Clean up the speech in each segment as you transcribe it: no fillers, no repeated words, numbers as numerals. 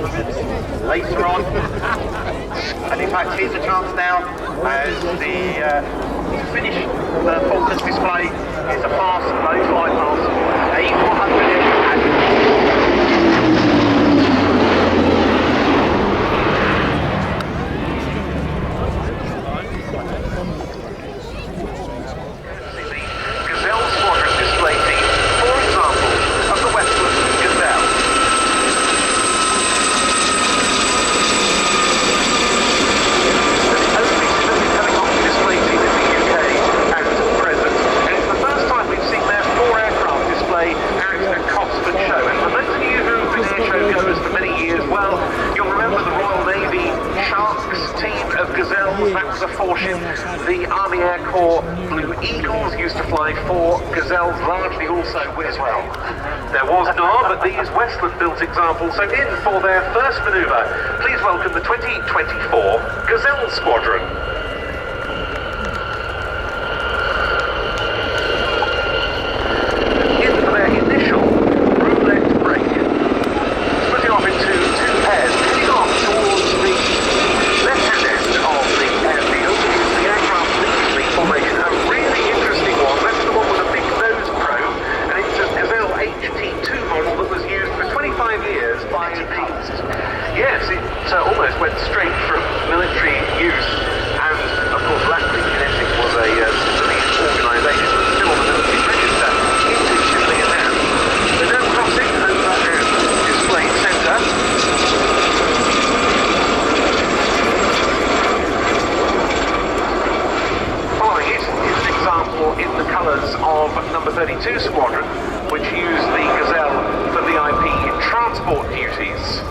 aircraft later on. And in fact, here's a chance now as to finish the Voltige display. It's a pass, low flight pass, A400 Gazelle Squadron display team, for example, of the Westland Gazelle. The only civilian helicopter display team in the UK at present, and it's the first time we've seen their 4 aircraft display at a Cosford show. And for those of you who've been airshow goers for many years, well, you'll remember the Royal Navy Sharks team of Gazelles. That was a 4-ship. The Army Air Corps Blue Eagles used to fly 4 Gazelles, largely also as well. There was none, but these Westland-built examples. So in for their first manoeuvre, please welcome the 2024 Gazelle Squadron. In for their initial roulette break. Splitting off into 2 pairs, heading off towards the left-hand end of the airfield. The aircraft leads the formation, a really interesting one. That's the one with a big nose probe, and it's a Gazelle HT2 model that was used for 25 years by the... Yes, it almost went straight from military use, and of course Latvian Kinetic was a civilian organisation, but still on the military register, into civilian hands. They're now crossing over and display centre. Following it is an example in the colours of number 32 Squadron, which used the Gazelle for VIP transport duties.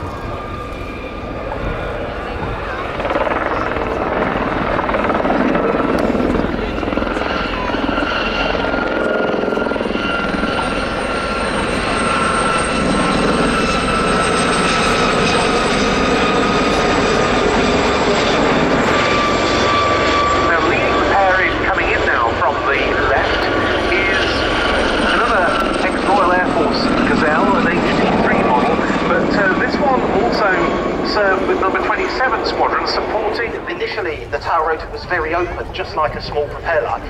Was very open, just like a small propeller.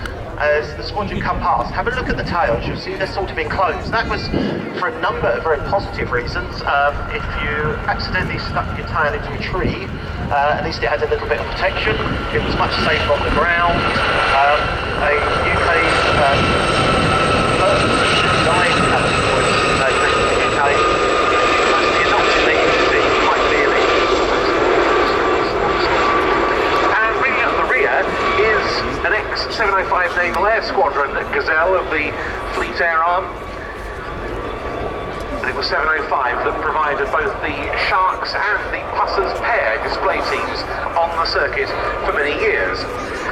As the squadron come past, have a look at the tails, you'll see they're sort of enclosed. That was for a number of very positive reasons. If you accidentally stuck your tail into a tree, at least it had a little bit of protection. It was much safer on the ground. A UK person died at the point in the UK. Mostly adopted the industry quite clearly. Is an X-705 Naval Air Squadron Gazelle of the Fleet Air Arm. And it was 705 that provided both the Sharks and the Pussers pair display teams on the circuit for many years.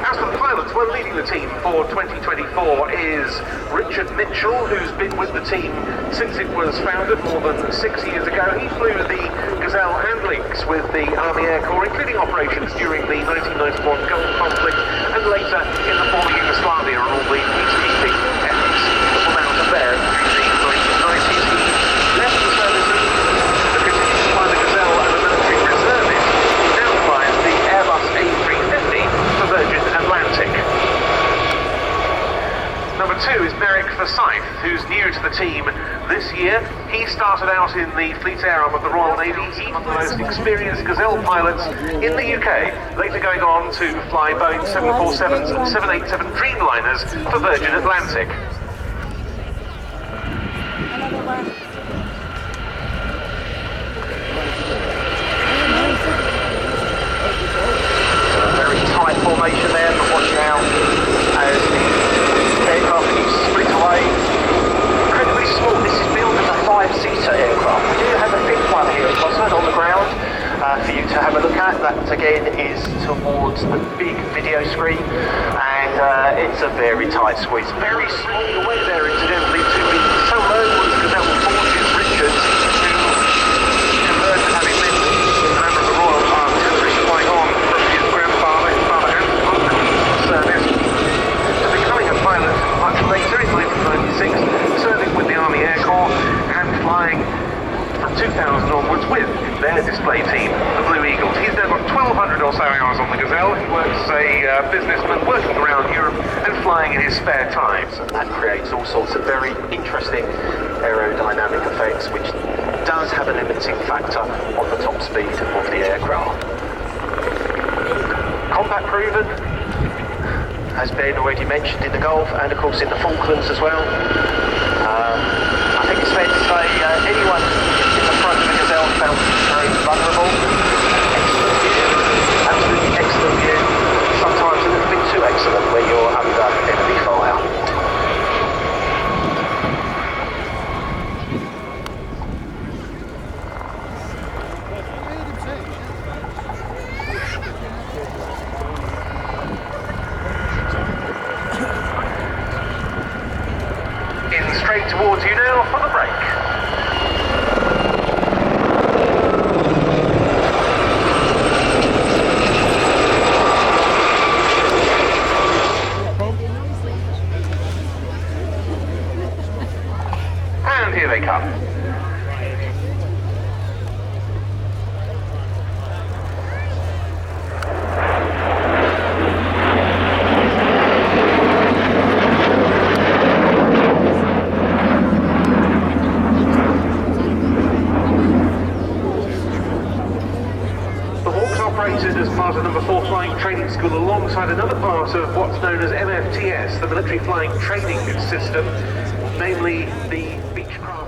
As for the pilots, well, leading the team for 2024 is Richard Mitchell, who's been with the team since it was founded more than 6 years ago. He flew the Gazelle and Lynx with the Army Air Corps, including operations during the 1991 Gulf conflict and later in the former Yugoslavia on all the peacekeeping efforts that were mounted there during the 1990s. He left the services to continue to fly the Gazelle as a military reservist. He now flies the Airbus A350 for Virgin Atlantic. Number 2 is Merrick Forsyth, who's new to the team this year. He started out in the Fleet Air Arm of the Royal Navy. He's one of the most experienced Gazelle pilots in the UK, later going on to fly Boeing 747s and 787 Dreamliners for Virgin Atlantic. So a very tight formation there, but watch out as the aircraft keeps split away. Incredibly small. This is billed as a 5-seater aircraft. We do have a big one here at Cosford on the ground for you to have a look at. That again is towards the big video screen, and it's a very tight squeeze. Very small away there, incidentally, to be so low was Gazelle Forges Richards, who converted, having been a member of the Royal Artillery, flying on from his grandfather, his father and uncle service, to becoming a pilot much later in 1996, serving with the Army Air Corps and flying from 2000 onwards with their display or so hours on the Gazelle. He works as a businessman working around Europe and flying in his spare time. And that creates all sorts of very interesting aerodynamic effects, which does have a limiting factor on the top speed of the aircraft. Combat proven, has been already mentioned in the Gulf and of course in the Falklands as well. I think it's fair to say anyone in the front of the Gazelle felt very vulnerable. Excellent view, absolutely excellent view. Sometimes a little bit too excellent when you're under enemy fire. Straight towards you now for the break. And here they come. As part of number 4 flying training school alongside another part of what's known as MFTS, the military flying training system, namely the Beechcraft.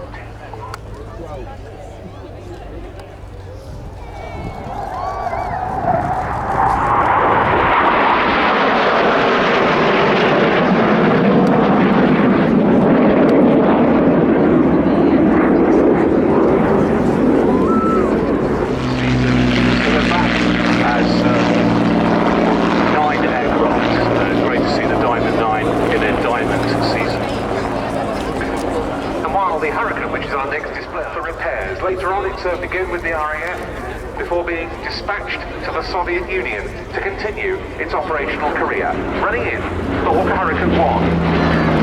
Later on it began with the RAF before being dispatched to the Soviet Union to continue its operational career, running in the Hawker Hurricane 1.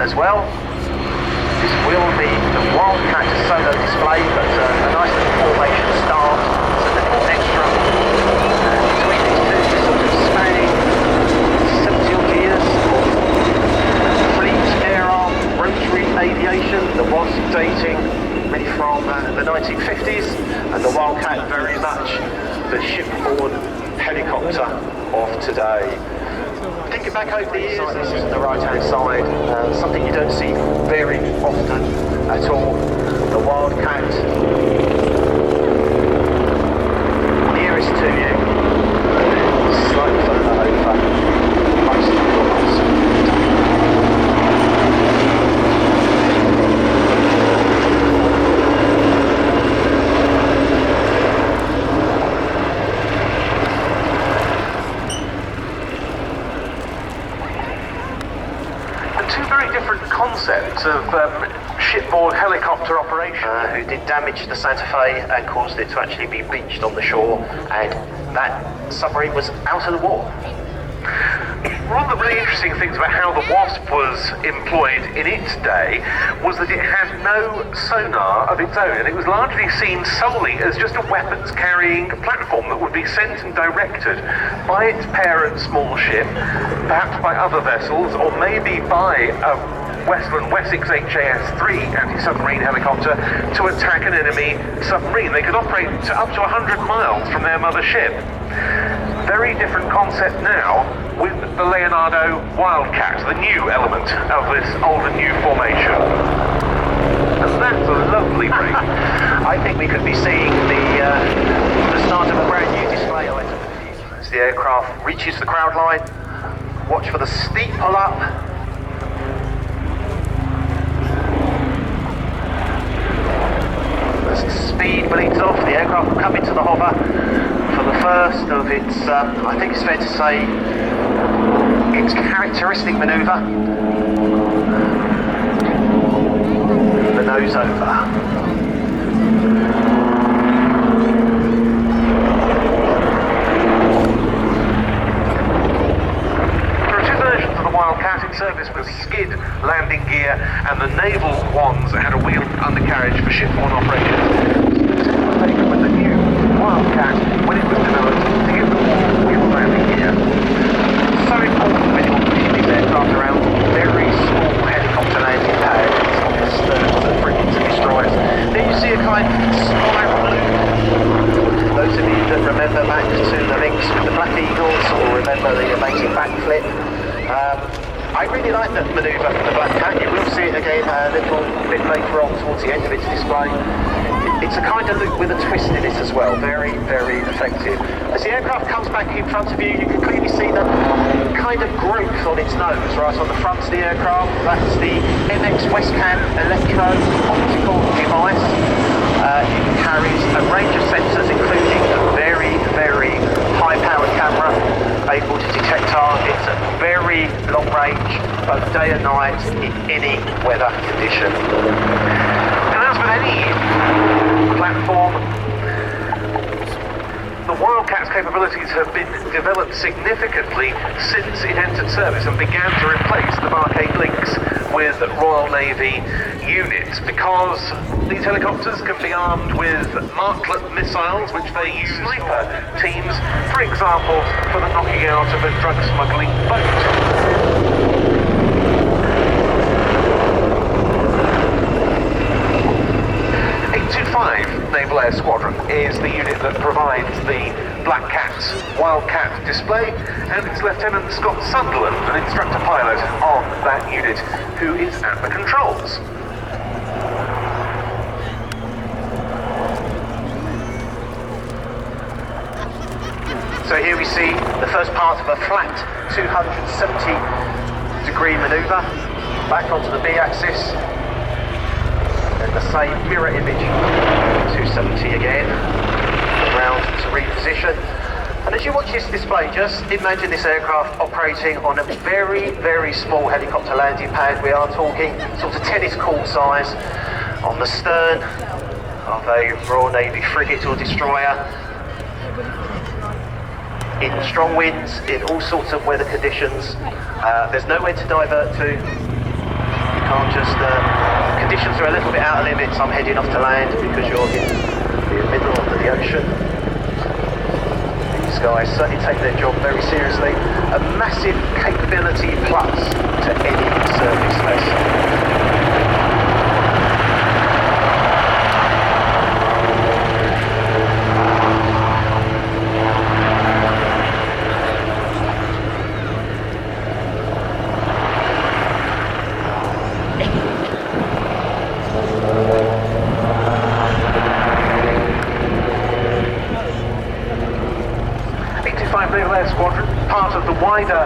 as well. This will be the Wildcat solo display, but a nice little formation start, it's a little extra. Between these two, sort of spanning 70 odd years of fleet era, rotary aviation, the Wasp dating really from the 1950s, and the Wildcat very much the shipborne helicopter of today. Thinking back over the years, this is the right-hand side, something you don't see very often at all. The Wildcat, nearest to you, and then slightly further over, most of the doors. Concepts of shipboard helicopter operation. Who did damage the Santa Fe and caused it to actually be beached on the shore, and that submarine was out of the war. One of the really interesting things about how the Wasp was employed in its day was that it had no sonar of its own, and it was largely seen solely as just a weapons-carrying platform that would be sent and directed by its parent small ship, perhaps by other vessels, or maybe by a Westland Wessex HAS-3 anti-submarine helicopter to attack an enemy submarine. They could operate to up to 100 miles from their mother ship. Very different concept now with the Leonardo Wildcat, the new element of this old and new formation. And that's a lovely break. I think we could be seeing the start of a brand new display item as the aircraft reaches the crowd line. Watch for the steep pull-up. As the speed bleeds off, the aircraft will come into the hover for the first of its, I think it's fair to say, its characteristic manoeuvre. The nose over. Wildcat in service with skid landing gear, and the naval ones had a wheeled undercarriage for shipborne operations. Taken with the new Wildcat when it was developed to give them all wheeled landing gear. So important when you're pushing these aircraft around very small helicopter landing pads on the sterns and frigates and destroyers. Then you see a kind of spiral loop. Those of you that remember back to the links with the Black Eagles, or remember the amazing backflip, I really like that manoeuvre from the Black Cat. You will see it again a little bit later on towards the end of its display. It's a kind of loop with a twist in it as well. Very, very effective. As the aircraft comes back in front of you, you can clearly see the kind of growth on its nose right on the front of the aircraft. That's the MX Westcam electro-optical device. It carries a range of sensors, including a very, very high-powered camera, able to detect targets at very long range, both day and night, in any weather condition. And as with any platform, the Wildcat's capabilities have been developed significantly since it entered service and began to replace the Mark 8 Lynx with Royal Navy units, because these helicopters can be armed with marklet missiles, which they use sniper teams, for example, for the knocking out of a drug smuggling boat. Naval Air Squadron is the unit that provides the Black Cat's Wildcat display, and it's Lieutenant Scott Sunderland, an instructor pilot on that unit, who is at the controls. So here we see the first part of a flat 270-degree manoeuvre, back onto the B-axis. And the same mirror image, 270 again, around to reposition. And as you watch this display, just imagine this aircraft operating on a very, very small helicopter landing pad. We are talking sort of tennis court size, on the stern of a Royal Navy frigate or destroyer, in strong winds, in all sorts of weather conditions. There's nowhere to divert to. can't just, conditions are a little bit out of limits, I'm heading off to land because you're in the middle of the ocean. These guys certainly take their job very seriously. A massive capability plus to any service vessel. 85 Naval Air Squadron, part of the wider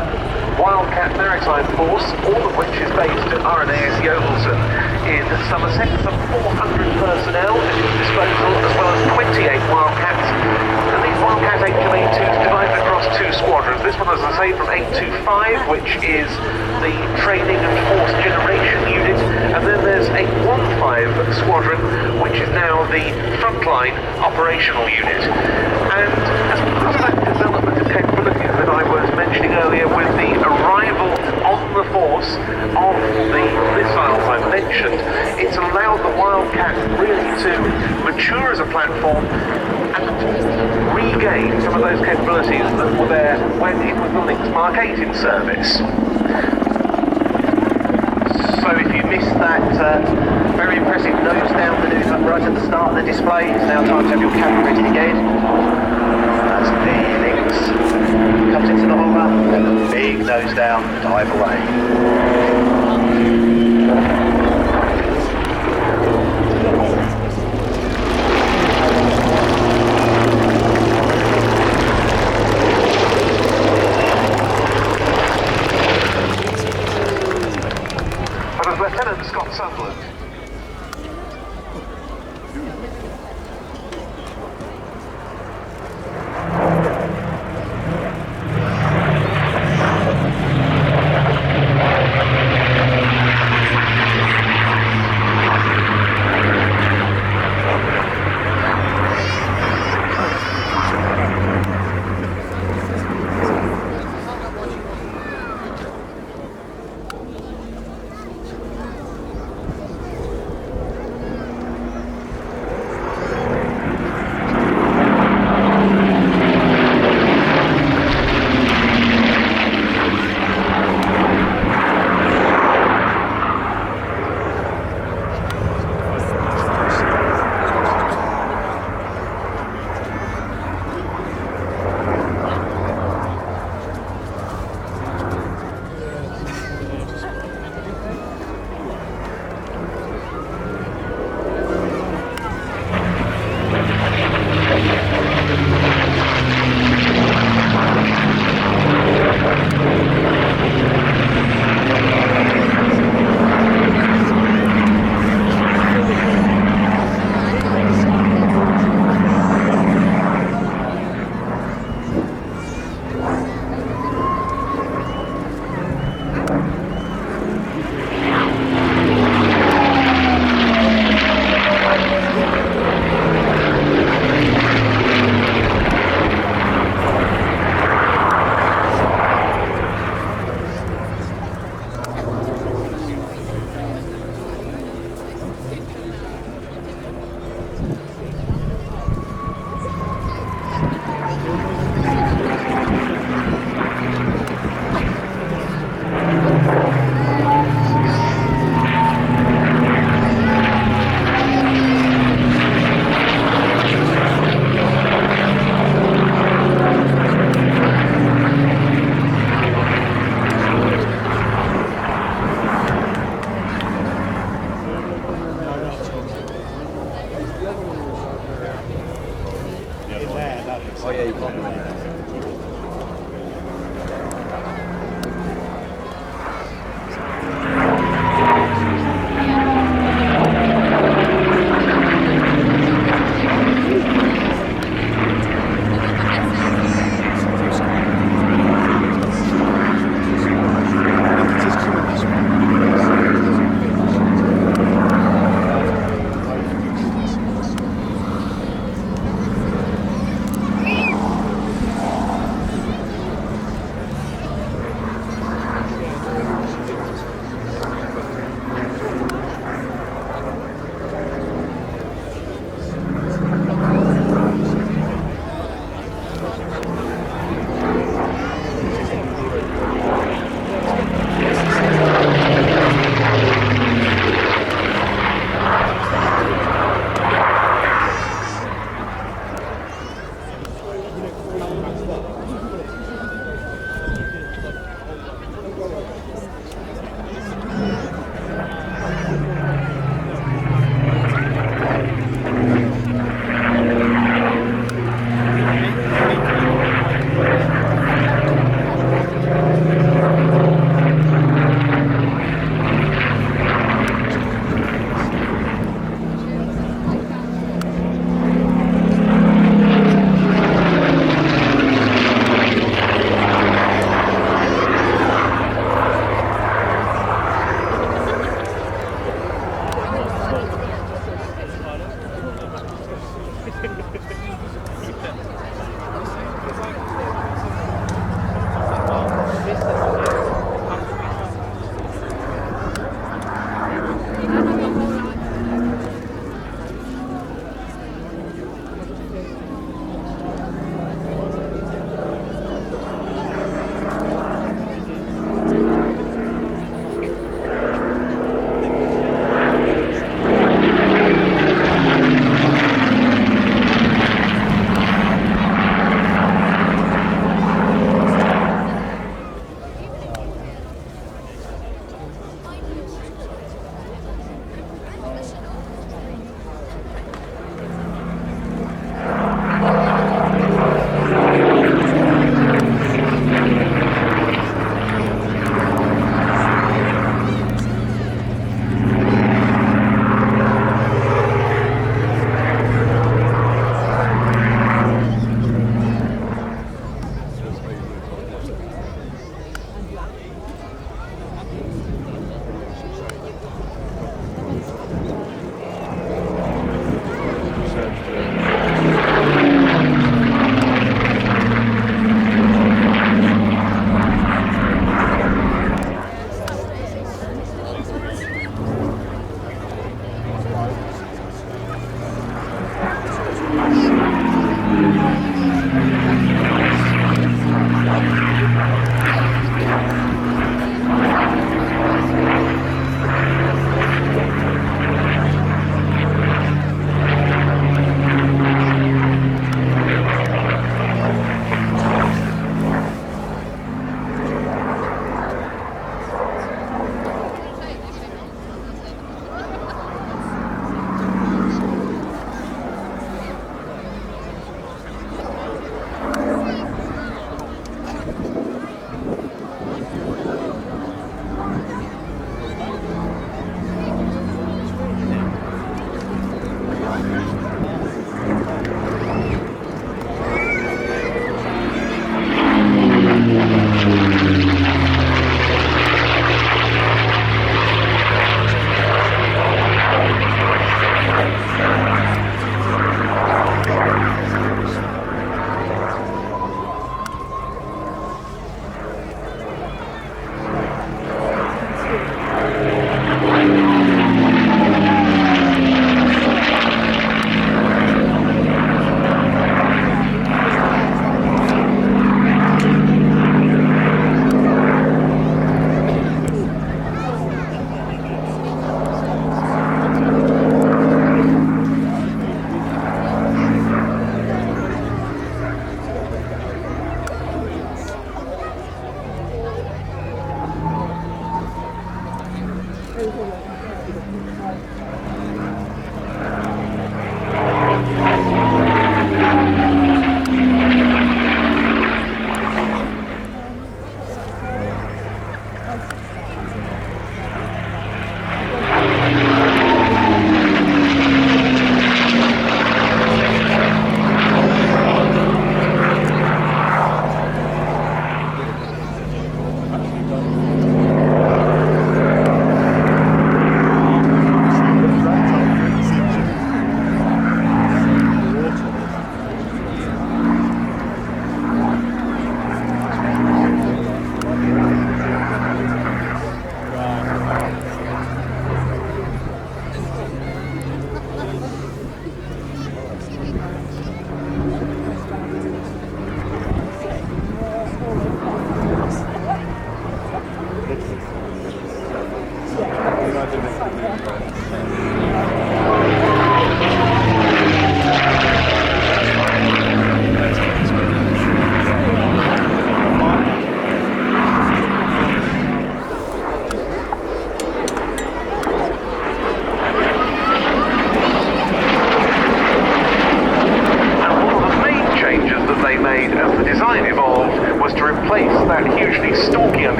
Wildcat Maritime Force, all of which is based at RNAS Yeovilton in Somerset. Some 400 personnel at its disposal, as well as 28 Wildcats. And these Wildcat HM-82s divided across two squadrons. This one, as I say, from 825, which is the training and force generation unit, and then there's a 15 squadron, which is now the frontline operational unit. And as part of that development of capabilities that I was mentioning earlier, with the arrival on the force of the missiles I mentioned, it's allowed the Wildcat really to mature as a platform and regain some of those capabilities that were there when it was the Lynx Mark 8 in service. So if you missed that very impressive nose down manoeuvre right at the start of the display, it's now time to have your camera ready again. As the Lynx comes into the hover, and the big nose down, dive away. Lieutenant Scott Sutherland.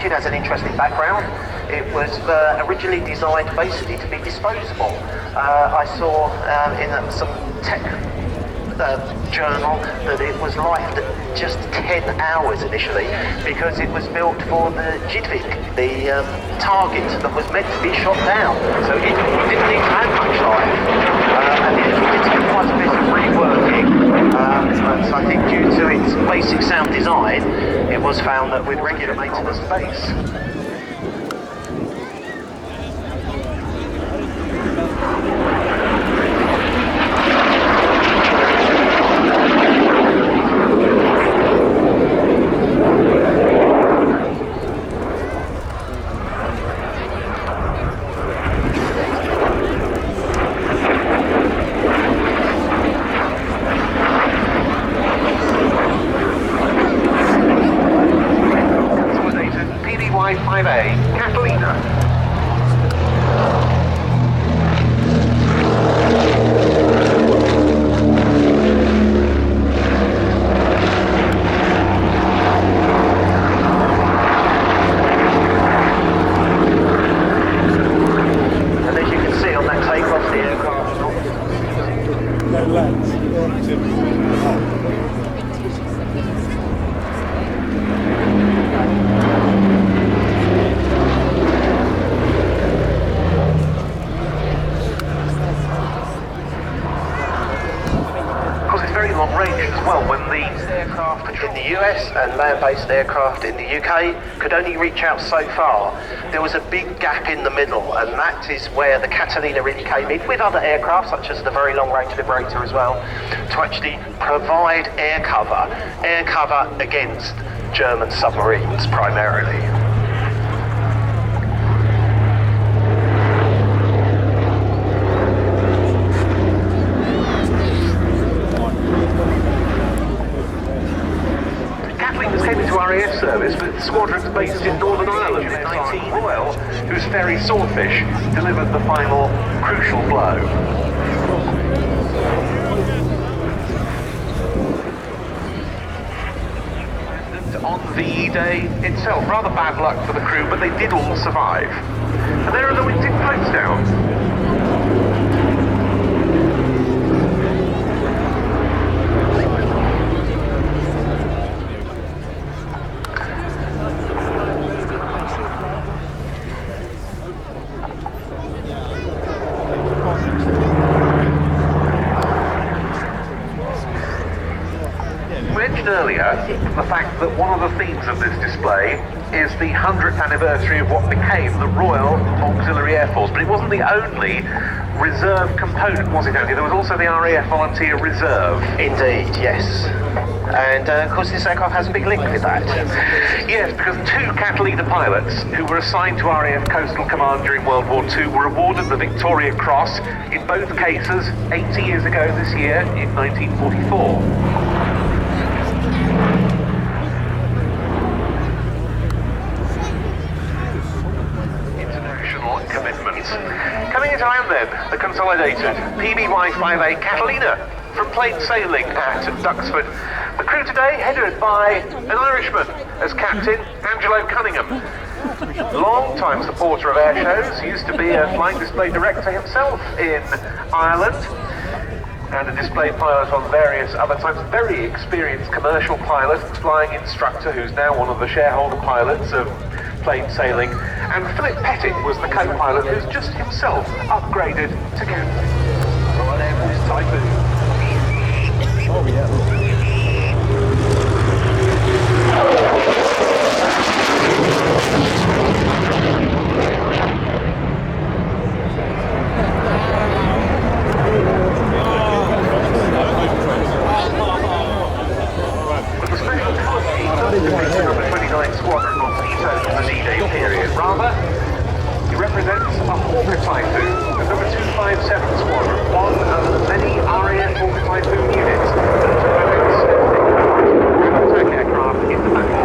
Has an interesting background. It was originally designed basically to be disposable. I saw in some tech journal that it was lifed at just 10 hours initially because it was built for the Jidvik, the target that was meant to be shot down. So it didn't need to have much life. And it did quite a bit of reworking. So I think due to its basic sound design, it was found that with regular maintenance base. Catalina. And as you can see on that takeoff, the aircraft no legs. In the US and land-based aircraft in the UK could only reach out so far. There was a big gap in the middle, and that is where the Catalina really came in with other aircraft, such as the Very Long Range Liberator as well, to actually provide air cover against German submarines primarily. squadrons based in Northern Ireland in 19 Royal, whose ferry Swordfish delivered the final crucial blow. On the day itself, rather bad luck for the crew, but they did all survive. And there are the wingtip floats down. Earlier, the fact that one of the themes of this display is the 100th anniversary of what became the Royal Auxiliary Air Force, but it wasn't the only reserve component, was it, Andy? There was also the RAF Volunteer Reserve. Indeed, yes. And of course this aircraft has a big link with that. Yes, because two Catalina pilots who were assigned to RAF Coastal Command during World War II were awarded the Victoria Cross, in both cases 80 years ago this year, in 1944. Commitments. Coming into land then, the consolidated PBY-5A Catalina from plain sailing at Duxford. The crew today headed by an Irishman as captain, Angelo Cunningham. Long-time supporter of air shows, used to be a flying display director himself in Ireland and a display pilot on various other times. Very experienced commercial pilot, flying instructor who's now one of the shareholder pilots of plain sailing, and Philip Pettit was the co-pilot who's just himself upgraded to captain. Right there with his Typhoon. Oh yeah. With the special number 29 Squadron on Couteau in the D-Day period, rather, he represents a Hawker Typhoon, the number 257 Squadron, one of the many RAF Hawker Typhoon units that took attack aircraft in the battle.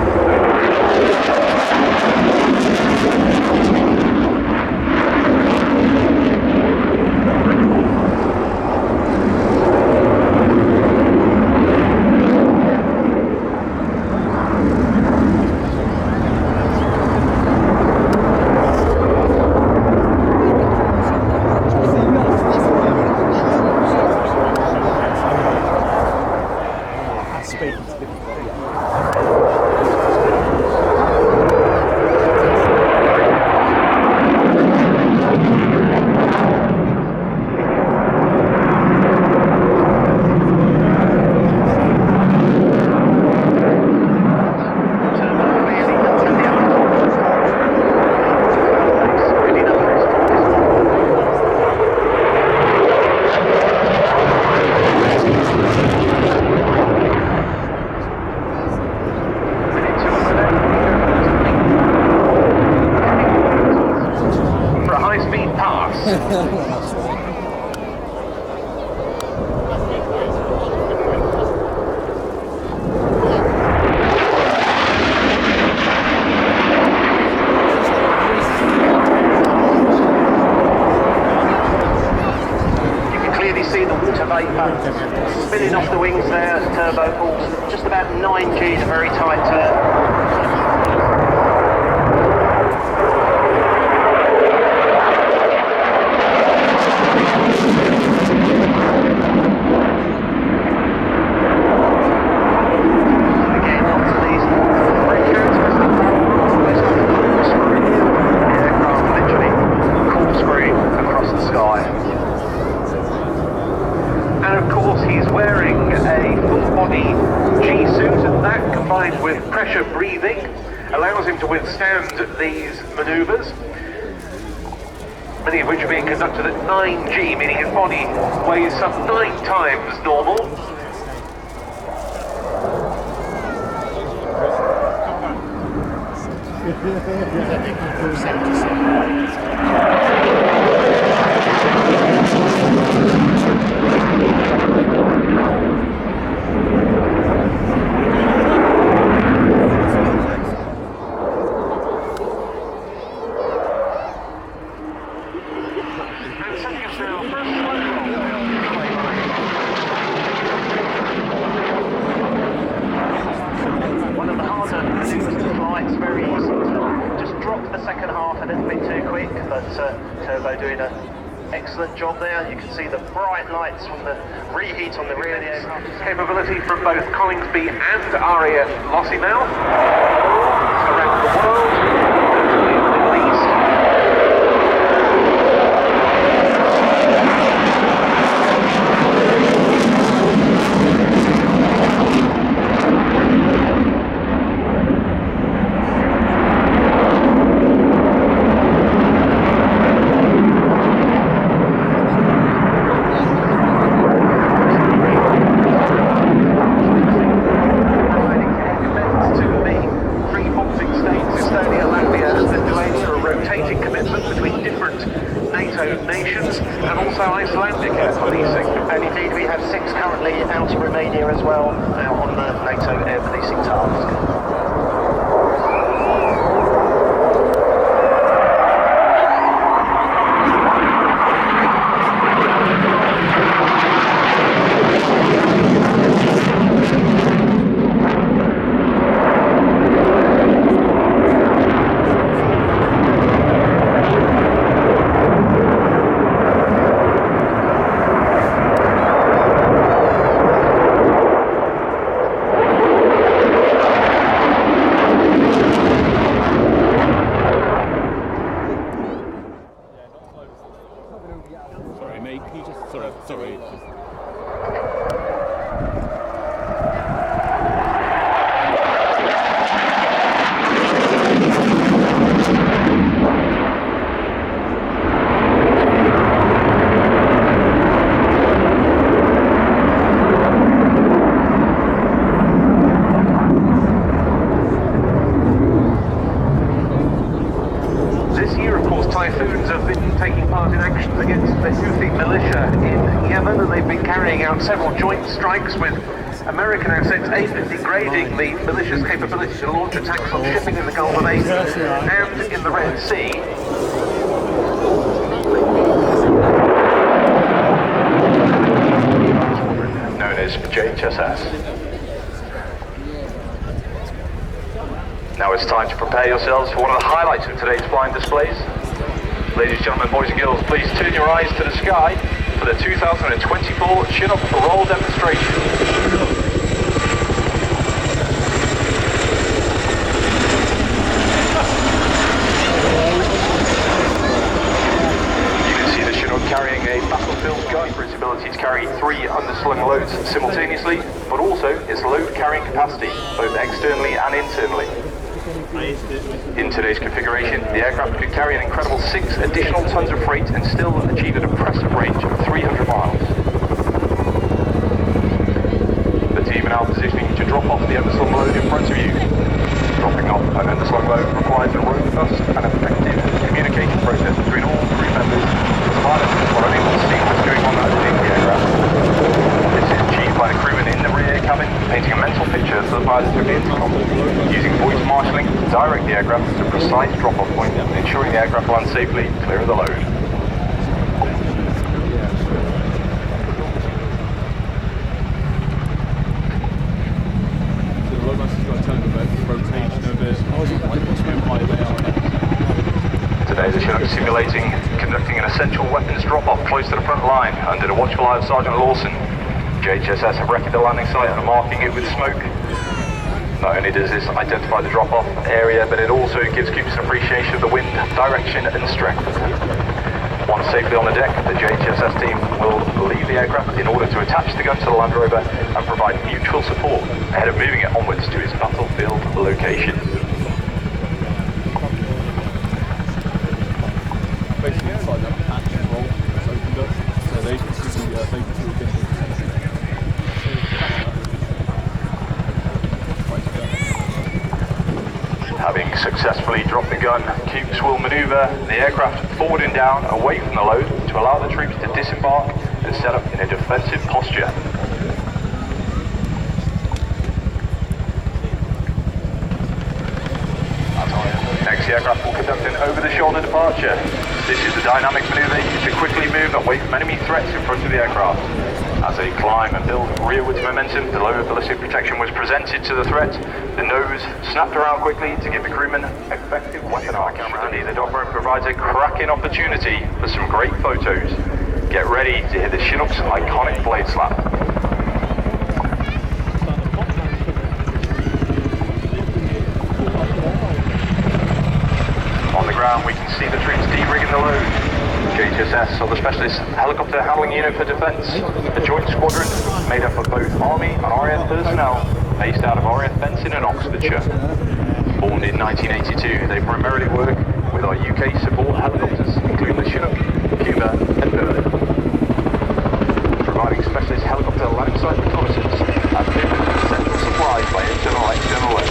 Spinning off the wings there, turbo pulls, just about 9 Gs, a very tight turn. Again, onto these aircraft literally corkscrewing across the sky. And of course he's wearing a full-body G-suit, and that combined with pressure breathing allows him to withstand these manoeuvres, many of which are being conducted at 9G, meaning his body weighs some 9 times normal. And setting us now for a slow roll. One of the harder maneuvers to fly. It's very easy to just drop the second half a little bit too quick, but Turbo doing an excellent job there. You can see the bright lights from the reheat on the rear of the aircraft. Capability from both Collingsby and RAF Lossiemouth around the world, notably in the Middle East. And indeed we have 6 currently out in Romania as well, on the NATO air policing task. Typhoons have been taking part in actions against the Houthi militia in Yemen, and they've been carrying out several joint strikes with American assets aimed at degrading the militia's capability to launch attacks on shipping in the Gulf of Aden and in the Red Sea. Known as JHSS. Now it's time to prepare yourselves for one of the highlights of today's flying displays. Ladies and gentlemen, boys and girls, please turn your eyes to the sky for the 2024 Chinook roll demonstration. You can see the Chinook carrying a battlefield gun for its ability to carry 3 underslung loads simultaneously, but also its load carrying capacity, both externally and internally. In today's configuration, the aircraft could carry an incredible 6 additional tons of freight and still achieve an impressive range of 300 miles. The team are now positioning to drop off the underslung load in front of you. Dropping off an underslung load requires a robust and effective communication process between all crew members, as pilots are unable to see what's going on underneath the aircraft. This is achieved by the crewmen in the rear cabin, painting a mental picture to the pilots of the intercom, using voice marshalling to direct the aircraft to a precise drop-off point and ensuring the aircraft lands safely clear of the load. Today the Chinook is simulating conducting an essential weapons drop-off close to the front line under the watchful eye of Sergeant Lawson. JHSS have wrecked the landing site and are marking it with smoke. Not only does this identify the drop-off area, but it also gives Coops an appreciation of the wind, direction and strength. Once safely on the deck, the JHSS team will leave the aircraft in order to attach the gun to the Land Rover and provide mutual support ahead of moving it onwards to its battlefield location. Basically, it's like that action roll that's opened up, so they can see the Having successfully dropped the gun, Coops will manoeuvre the aircraft forward and down away from the load to allow the troops to disembark and set up in a defensive posture. Next, the aircraft will conduct an over-the-shoulder departure. This is a dynamic maneuver to quickly move away from enemy threats in front of the aircraft. As they climb and build rearwards momentum, the lower ballistic protection was presented to the threat. The nose snapped around quickly to give the crewman effective weapon arc. The dogma provides a cracking opportunity for some great photos. Get ready to hit the Chinook's iconic blade slap. On the ground, we can see the troops de-rigging the load. JHSS, or the Specialist Helicopter Handling Unit for Defence, a joint squadron made up of both Army and RAF personnel, based out of RAF Benson in Oxfordshire. Formed in 1982, they primarily work with our UK support helicopters, including the Chinook, Puma and Merlin, providing specialist helicopter landside reconnaissance and movement of essential supplies by internal and external way.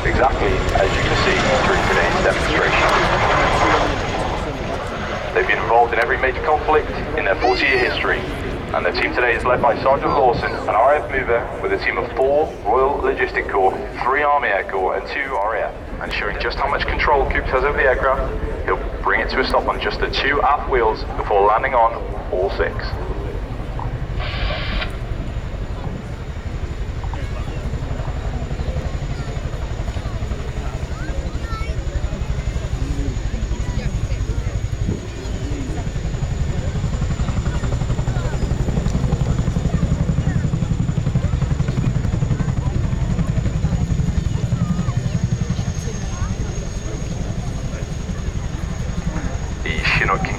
Exactly as you can see through today's demonstration. They've been involved in every major conflict in their 40-year history, and the team today is led by Sergeant Lawson, an RAF mover with a team of 4 Royal Logistic Corps, 3 Army Air Corps and 2 RAF. And showing just how much control Coupe has over the aircraft, he'll bring it to a stop on just the 2 aft wheels before landing on all 6.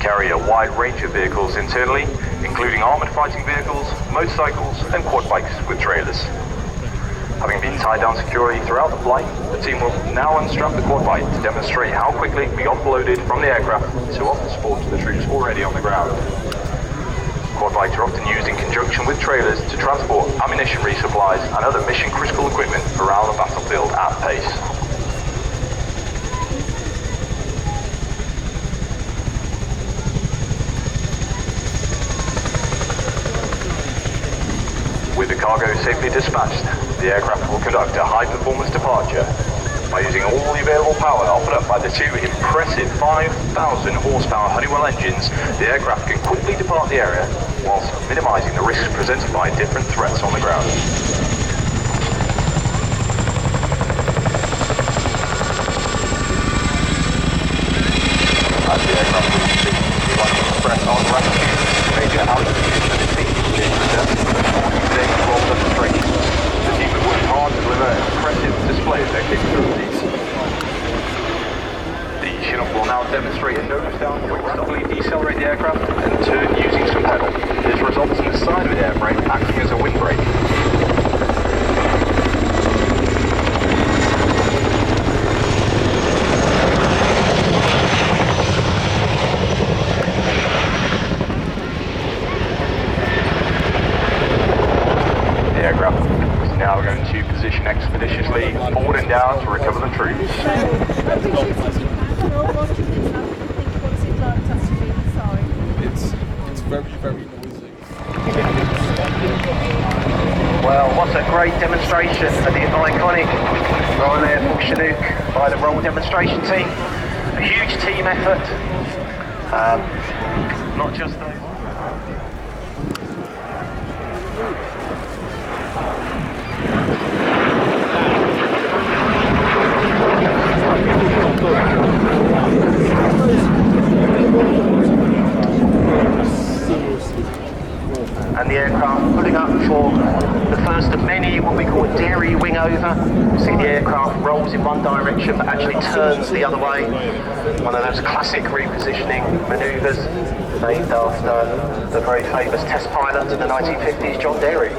Carry a wide range of vehicles internally, including armoured fighting vehicles, motorcycles and quad bikes with trailers. Having been tied down securely throughout the flight, the team will now unstrap the quad bike to demonstrate how quickly we offloaded from the aircraft to offer support to the troops already on the ground. Quad bikes are often used in conjunction with trailers to transport ammunition resupplies and other mission critical equipment around the battlefield at pace. With the cargo safely dispatched, the aircraft will conduct a high-performance departure. By using all the available power offered up by the 2 impressive 5,000 horsepower Honeywell engines, the aircraft can quickly depart the area whilst minimising the risks presented by different threats on the ground. As the aircraft will see, we want to express our gratitude to Major altitude and its team. The team have worked hard to deliver an impressive display of their capabilities. The Chinook will now demonstrate a nose down to rapidly decelerate the aircraft and turn using some pedal. This results in the side of the airframe acting as a windbreak. Now we're going to position expeditiously forward and down to recover the troops. It's very, very noisy. Well, what a great demonstration of the iconic Royal Air Force Chinook by the Royal Demonstration Team. A huge team effort. Not just those. And the aircraft pulling up for the first of many what we call a dairy wing over. You see the aircraft rolls in one direction but actually turns the other way. One of those classic repositioning manoeuvres named after the very famous test pilot in the 1950s, John Dairy.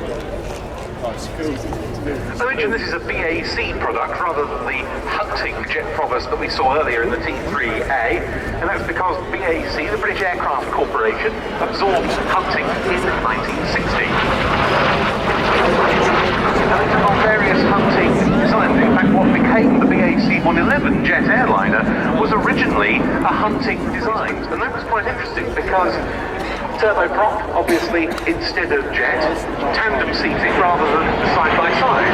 I mentioned this is a BAC product rather than the hunting jet Provost that we saw earlier in the T3A, and that's because BAC, the British Aircraft Corporation, absorbed hunting in 1960. And they took on various hunting designs. In fact, what became the BAC 111 jet airliner was originally a hunting design, and that was quite interesting because turboprop, obviously, instead of jet, tandem seating rather than side by side.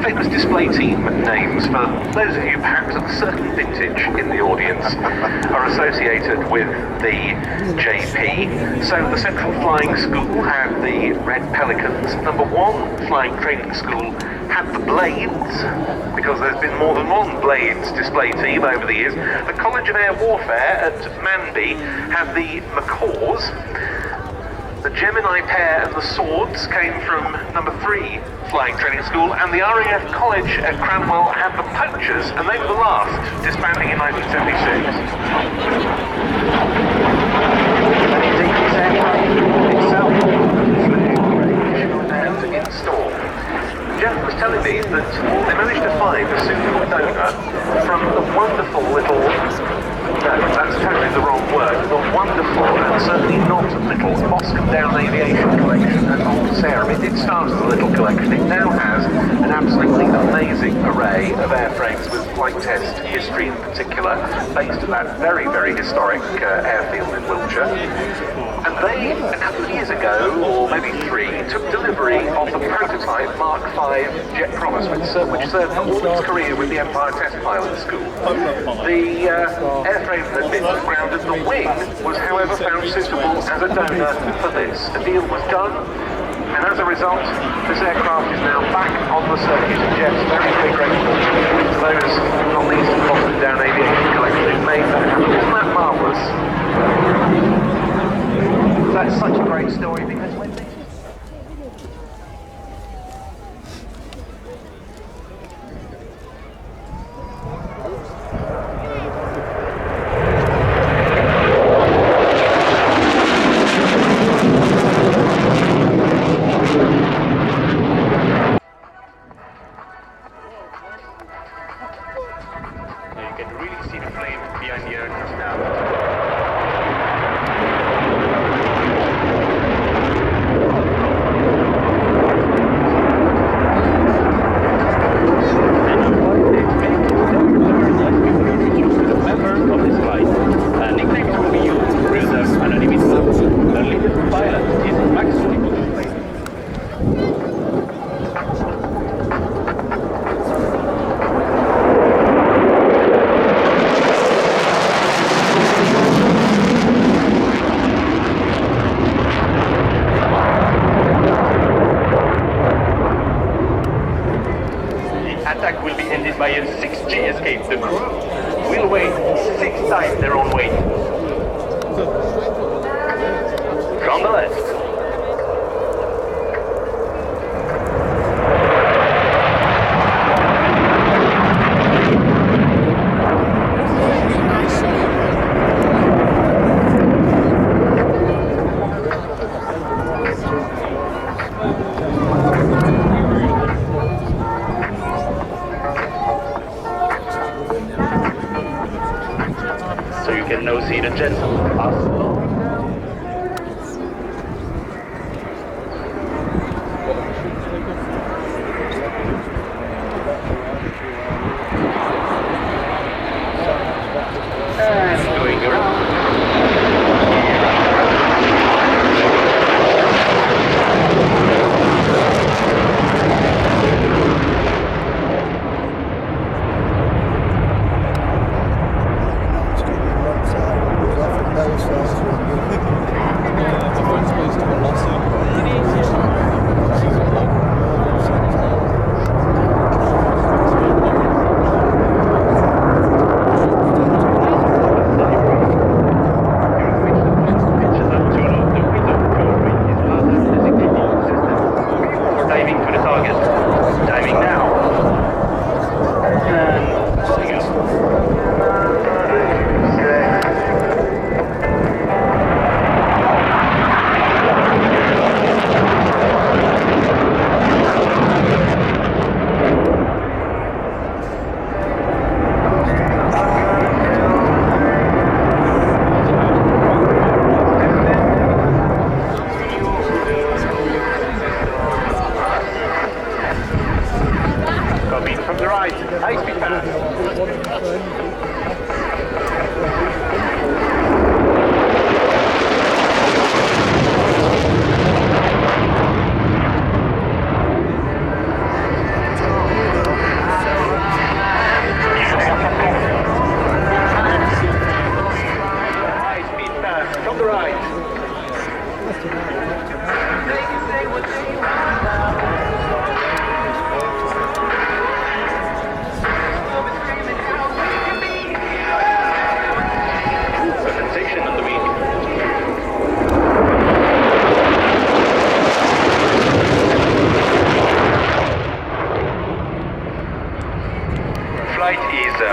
famous display team names, for those of you perhaps of a certain vintage in the audience, are associated with the JP. So the Central Flying School had the Red Pelicans. Number 1 Flying Training School had the Blades, because there's been more than one Blades display team over the years. The College of Air Warfare at Manby had the Macaws. The Gemini pair and the Swords came from number 3 Flying Training School, and the RAF College at Cranwell had the Poachers, and they were the last, disbanding in 1976. And indeed, this aircraft itself and install. Jeff was telling me that they managed to find a suitable donor from the wonderful little... No, that's totally the wrong word. The wonderful, and certainly not little, Boscombe Down Aviation Collection at Old Sarum. It did start as a little collection. It now has an absolutely amazing array of airframes with flight test history in particular, based at that very, very historic airfield in Wiltshire. And they, a couple of years ago, or maybe 3, took delivery of the prototype Mark V Jet Promise, which served all its career with the Empire Test Pilot School. The airframe that had been grounded, the wing, was however found suitable as a donor for this. A deal was done, and as a result, this aircraft is now back on the circuit. And Jeff's very, very grateful to those, not least the Boston Down Aviation Collection, who made that happen. Isn't that marvellous? That's such a great story, because when they... You can really see the flame behind the aircraft now.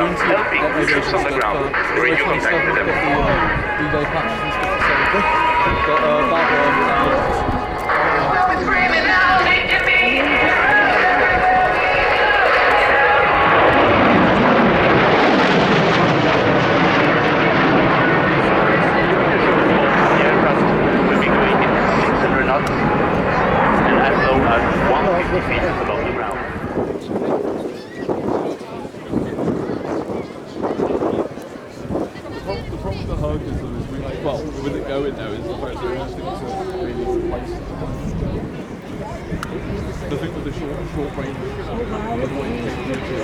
helping troops on the ground. Radio contact with them. D-Day patches and stuff to say. But that one... Stop screaming now, take me! And as low as 150 feet above the ground. The problem with the hug is that it's really, well, with it going there is the fact that it to really replace it. The thing with the short range the way you take it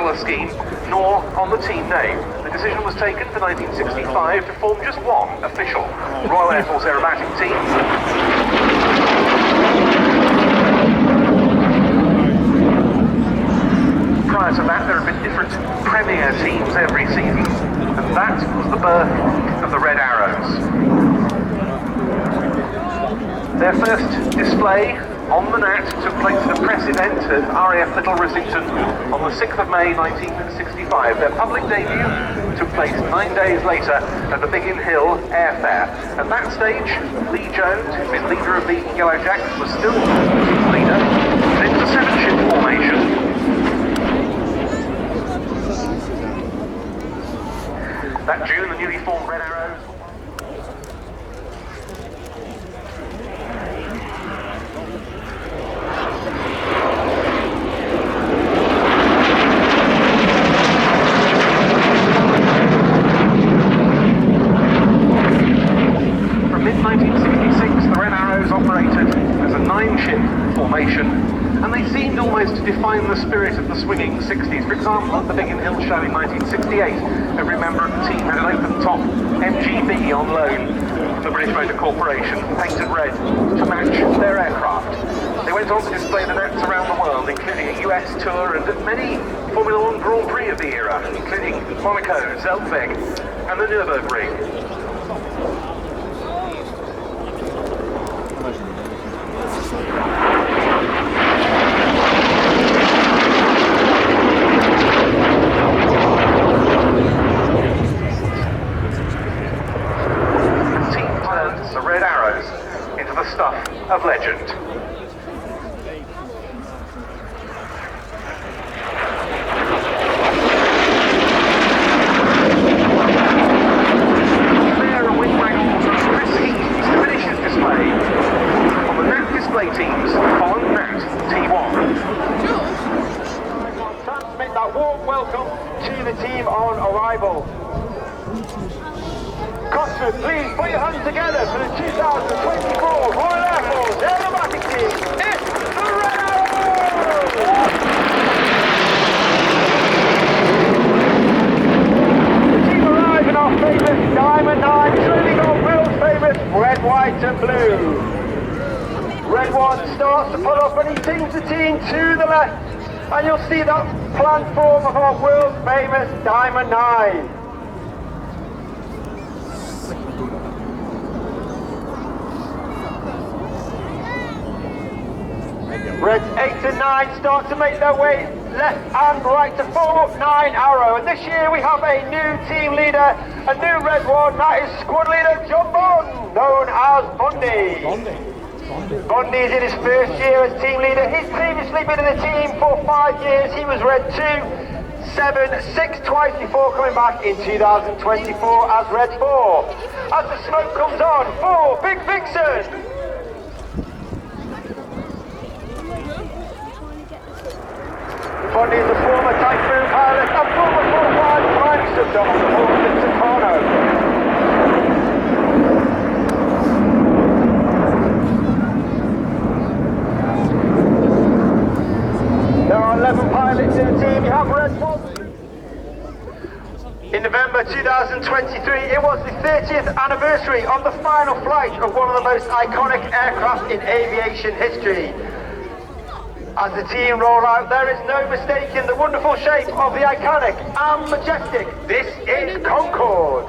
colour scheme, nor on the team name. The decision was taken for 1965 to form just one official Royal Air Force Aerobatic team. Prior to that, there had been different premier teams every season, and that was the birth of the Red Arrows. Their first display on the Gnat took place at a press event at RAF Little Rissington on the 6th of May 1965. Their public debut took place 9 days later at the Biggin Hill Airfair. At that stage, Lee Jones, who'd been leader of the Yellow Jackets, was still team leader. It was a 7-ship formation. That June, the newly formed Red Arrows. And they seemed almost to define the spirit of the swinging 60s. For example, at the Biggin Hill show in 1968, every member of the team had an open-top MGB on loan from the British Motor Corporation, painted red to match their aircraft. They went on to display the Gnats around the world, including a US tour and many Formula One Grand Prix of the era, including Monaco, Zandvoort, and the Nürburgring. Of legend. There are wing wagons and Chris Heaves to finish his display. On the Gnat display teams, follow Gnat T1. Transmit that warm welcome to the team on arrival. Cosford, please put your hands together for the 2024 Royal Air Force Aerobatic Team. It's the Red Arrows! The team arrive in our favourite Diamond 9, trailing on Will's favourite red, white and blue. Red 1 starts to pull up and he sings the team to the left. And you'll see that planned form of our world famous Diamond 9. Reds 8 and 9 start to make their way left and right to form up 9 Arrow. And this year we have a new team leader, a new red one, that is squad leader John Bond, known as Bundy. Bundy is in his first year as team leader. He's previously been in the team for 5 years. He was red 2, 7, 6 twice before coming back in 2024 as red 4. As the smoke comes on, 4 Big Vixen. Bundy is a former Typhoon pilot and former qualified flying instructor on the Horse Soprano. There are 11 pilots in the team. You have red 1. In November 2023, it was the 30th anniversary of the final flight of one of the most iconic aircraft in aviation history. As the team roll out, there is no mistaking the wonderful shape of the iconic and majestic. This is Concorde.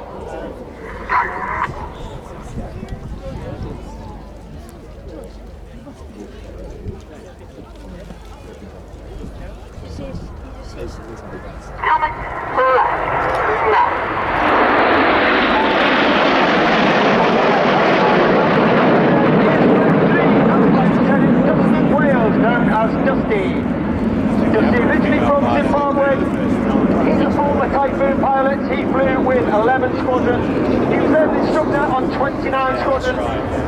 Coming left. Known as Dusty. Dusty, originally from Zimbabwe. He's a former Typhoon pilot. He flew with 11 squadrons. He was then an instructor on 29 squadrons,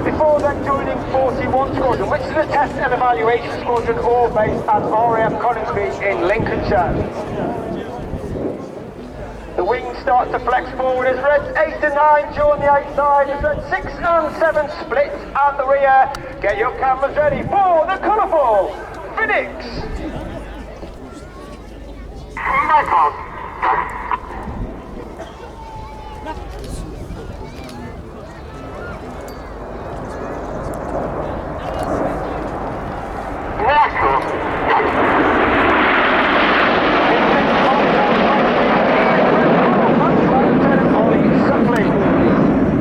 before then joining 41 Squadron, which is a test and evaluation squadron, all based at RAF Cosford in Lincolnshire. The wings start to flex forward as Reds 8 and 9 join the outside, as Reds 6 and 7 split at the rear. Get your cameras ready for the colourful Phoenix.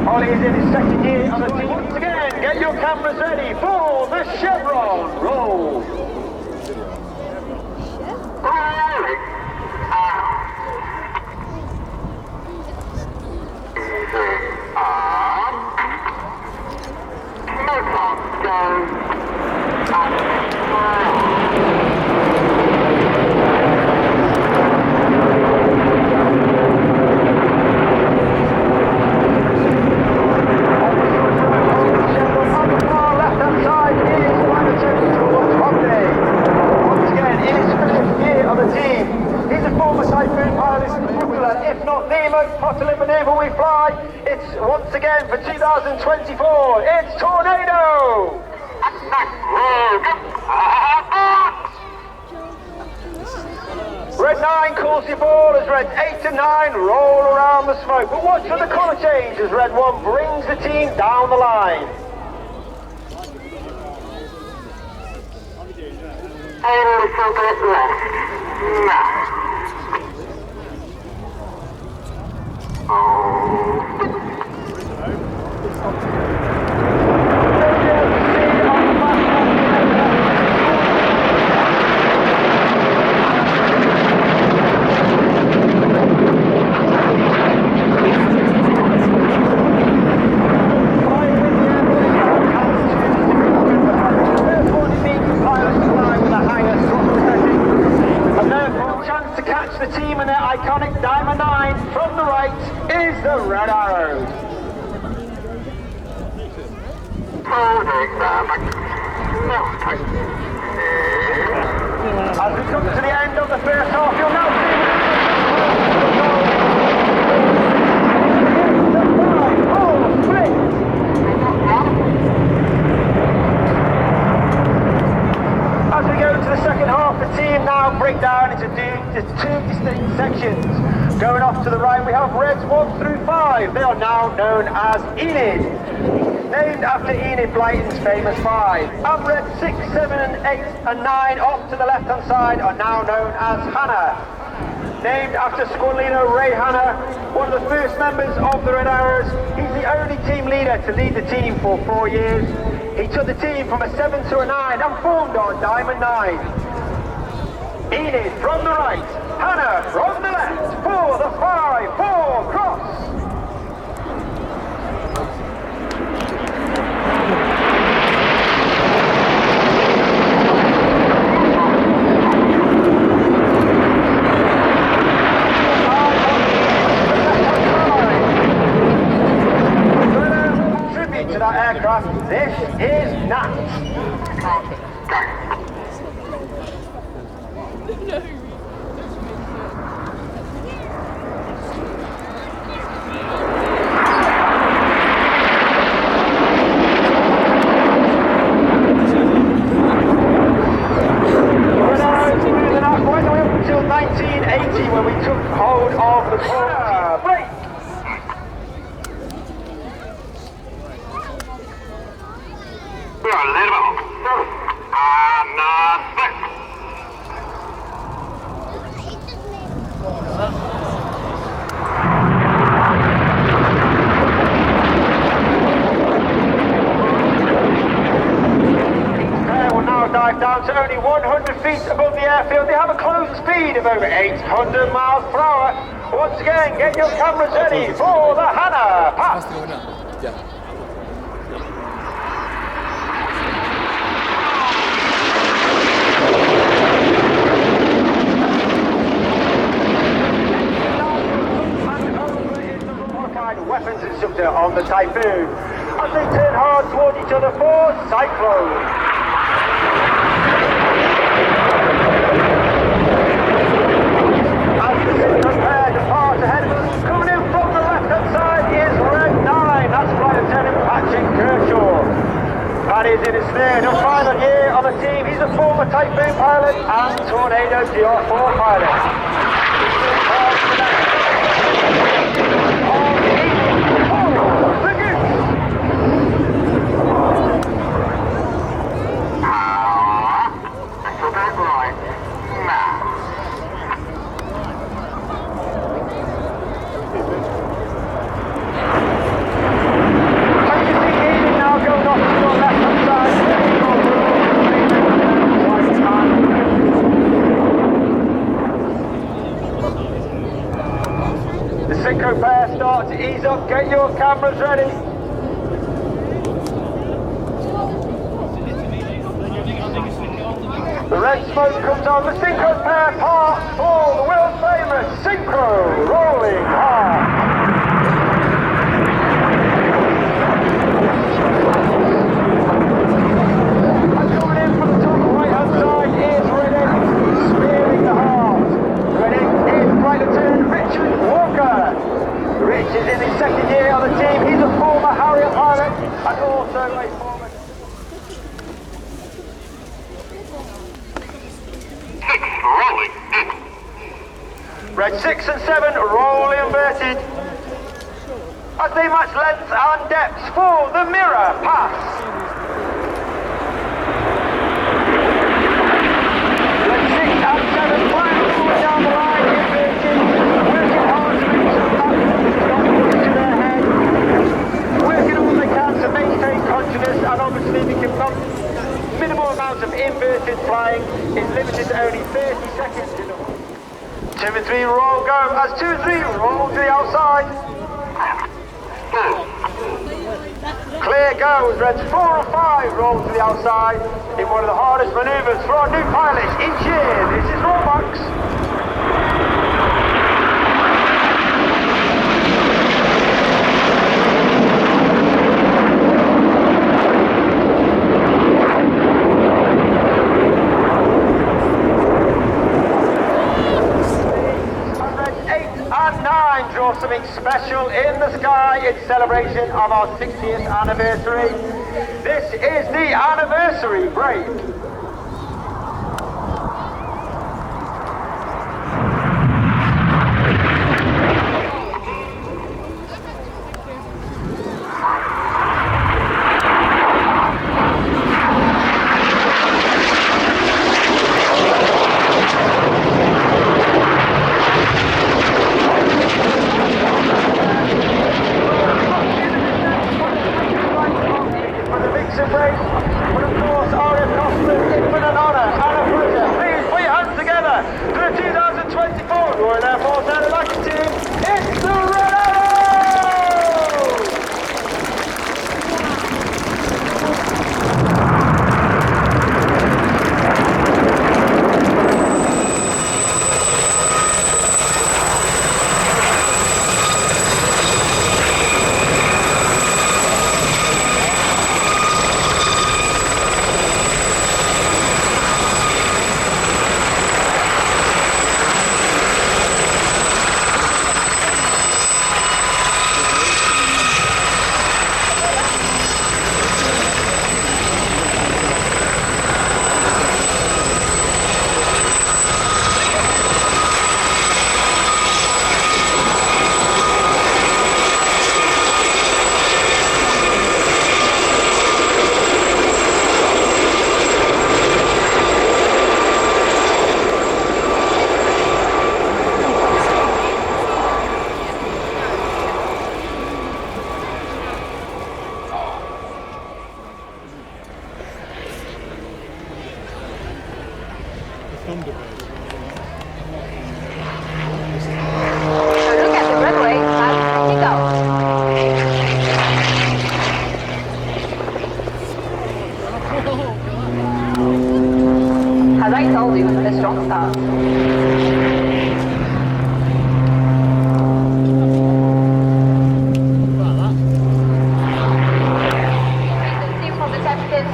Ollie is in his second year on the team. Once again, get your cameras ready for the Chevron roll. Once again for 2024, it's Tornado! Red 9 calls the ball as Red 8 and 9 roll around the smoke. But watch for the colour change as Red 1 brings the team down the line. A little bit left. The team and their iconic Diamond 9 from the right is the Red Arrows. As we come to the end of the first half, you'll now see the 5-4 split. As we go into the second half, the team now break down into two distinct sections. Going off to the right, we have Reds 1 through 5. They are now known as Enid. named after Enid Blyton's famous 5. Amred 6, 7 and 8 and 9 off to the left-hand side are now known as Hannah. Named after squad leader Ray Hanna, one of the first members of the Red Arrows. He's the only team leader to lead the team for 4 years. He took the team from a 7 to a 9 and formed on Diamond 9. Enid from the right, Hannah from the left, for the 5-4 cross. To that aircraft, this is Gnat. Went away up until 1980 when we took hold of the break. Dive down to only 100 feet above the airfield. They have a closing speed of over 800 miles per hour. Once again, get your cameras ready for the Hannah pass. Weapons instructor on the Typhoon as they turn hard towards each other for Cyclone. As the city prepared to pass ahead of us, coming in from the left-hand side is Red 9. That's Flight Lieutenant Patrick Kershaw. Paddy's in his third and final year on the team. He's a former Typhoon pilot and Tornado DR4 pilot. Pair start to ease up, get your cameras ready. The red smoke comes on, the synchro pair parts for the world famous synchro rolling hard. And coming in from the top right hand side is Reddick, spearing the heart. Reddick is Flight Lieutenant Richard Walker. Rich is in his second year on the team. He's a former Harrier pilot and also a former... Rolling. Red 6 and 7 roll inverted as they match length and depths for the mirror pass. Red 6 and 7 flying all the way down the line inverted, working hard to make sure that to their head, working all they can to maintain consciousness, and obviously we can minimal amount of inverted flying is limited to only 30 seconds. 2 and 3 roll go as 2 and 3 roll to the outside. Clear goes, Reds 4 and 5 roll to the outside in one of the hardest manoeuvres for our new pilots each year. This is rollbacks. Draw something special in the sky in celebration of our 60th anniversary. This is the anniversary break. look at the runway as it goes. As I told you, a strong start.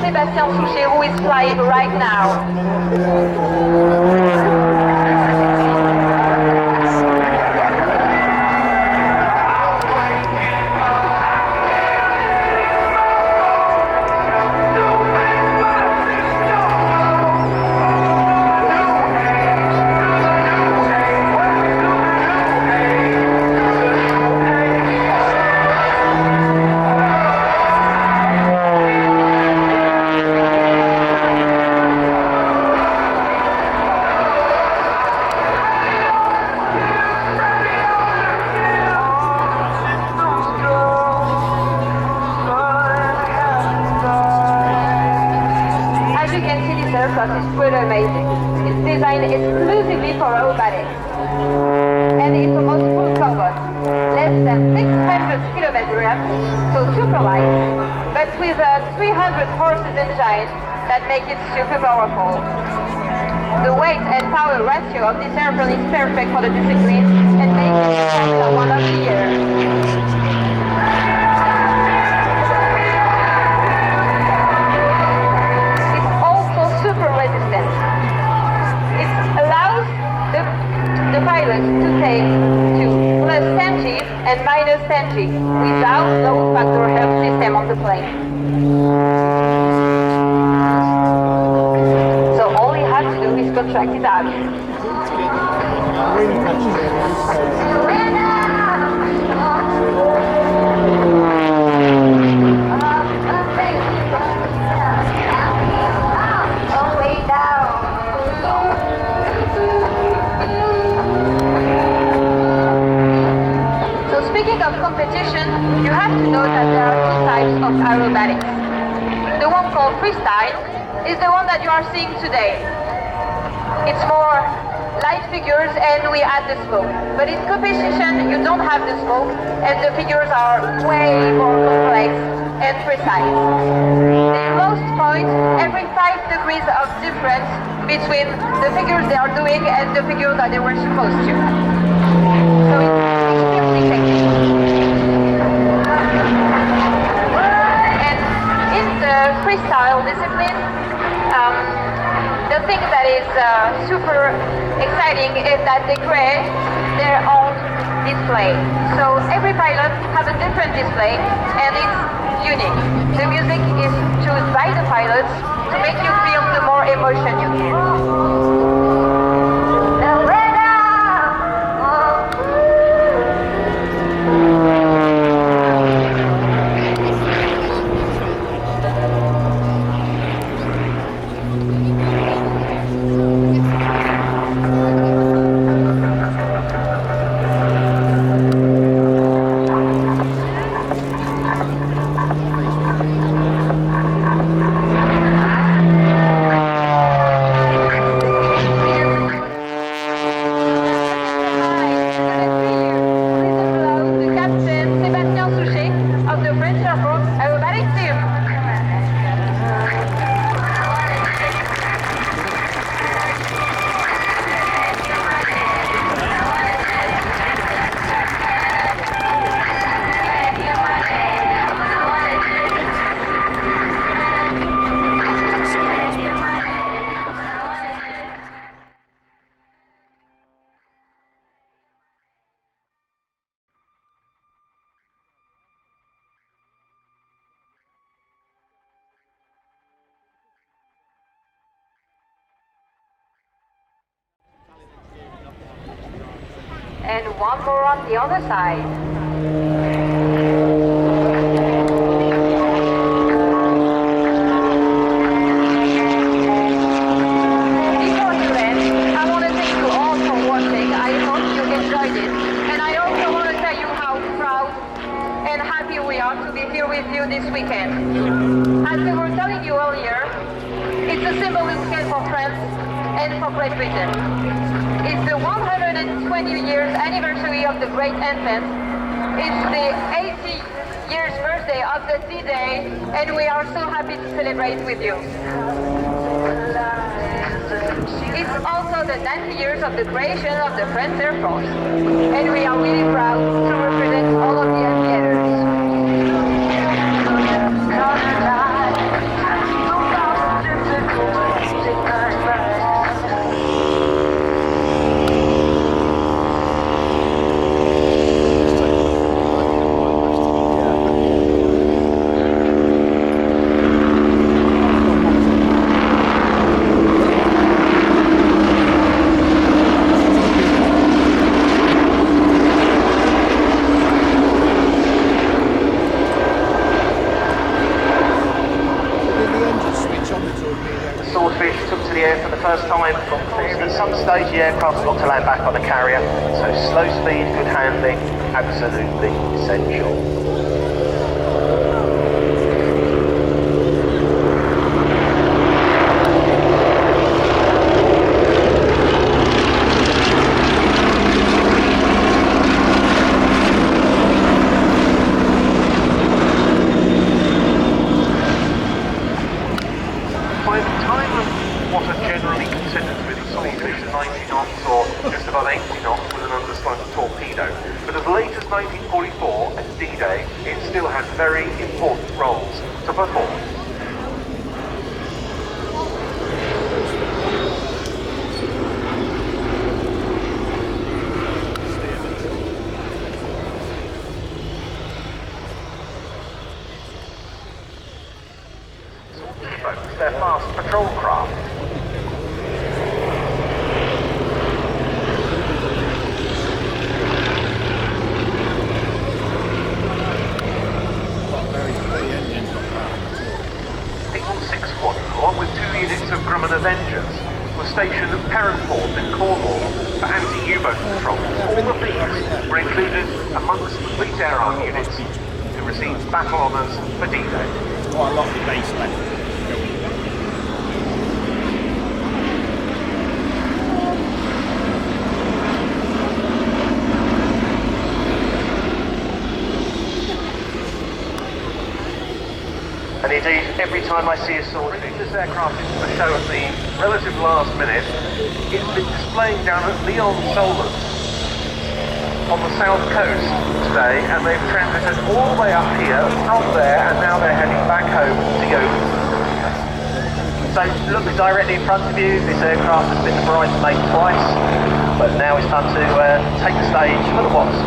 Sébastien Souchet, who is flying right now. Exclusively for aerobatics, and it's almost full covered, less than 600 km/h, so super light, but with a 300 horses engine that make it super powerful. The weight and power ratio of this airplane is perfect for the discipline and makes it Formula 1 of the year. It's also super resistant. The pilots to take to plus 10 G and minus 10 G without load factor help system on the plane. So all you have to do is contract it out. Competition, you have to know that there are two types of aerobatics. The one called freestyle is the one that you are seeing today. It's more light figures and we add the smoke. But in competition, you don't have the smoke and the figures are way more complex and precise. They lost points every 5 degrees of difference between the figures they are doing and the figures that they were supposed to. So it's extremely technical. And in the freestyle discipline, the thing that is super exciting is that they create their own display. So every pilot has a different display and it's unique. The music is chosen by the pilots to make you feel the more emotion you give. And one more on the other side. Before you end, I want to thank you all for watching. I hope you enjoyed it. And I also want to tell you how proud and happy we are to be here with you this weekend. As we were telling you earlier, it's a symbolic weekend for France, and and for Great Britain. It's the 120 years anniversary of the Great Entente. It's the 80 years birthday of the D-Day, and we are so happy to celebrate with you. It's also the 90 years of the creation of the French Air Force, and we are really proud to represent all of the aviators. Swordfish took to the air for the first time. At some stage the aircraft got to land back on the carrier, so slow speed, good handling, absolutely essential. Very important roles to perform. They're fast patrol craft. Avengers were stationed at Perranporth in Cornwall for anti-U-boat patrol. All of these were included amongst the Fleet Air Arm units who received battle honours for D-Day. Quite a lot of the base left. And indeed, every time I see a Swordfish, this aircraft is a show at the relative last minute. It's been displaying down at Leon Solent on the south coast today, and they've transited all the way up here from there, and now they're heading back home to Goodwin. So look directly in front of you. This aircraft has been the bridesmaid twice, but now it's time to take the stage for the Wasp.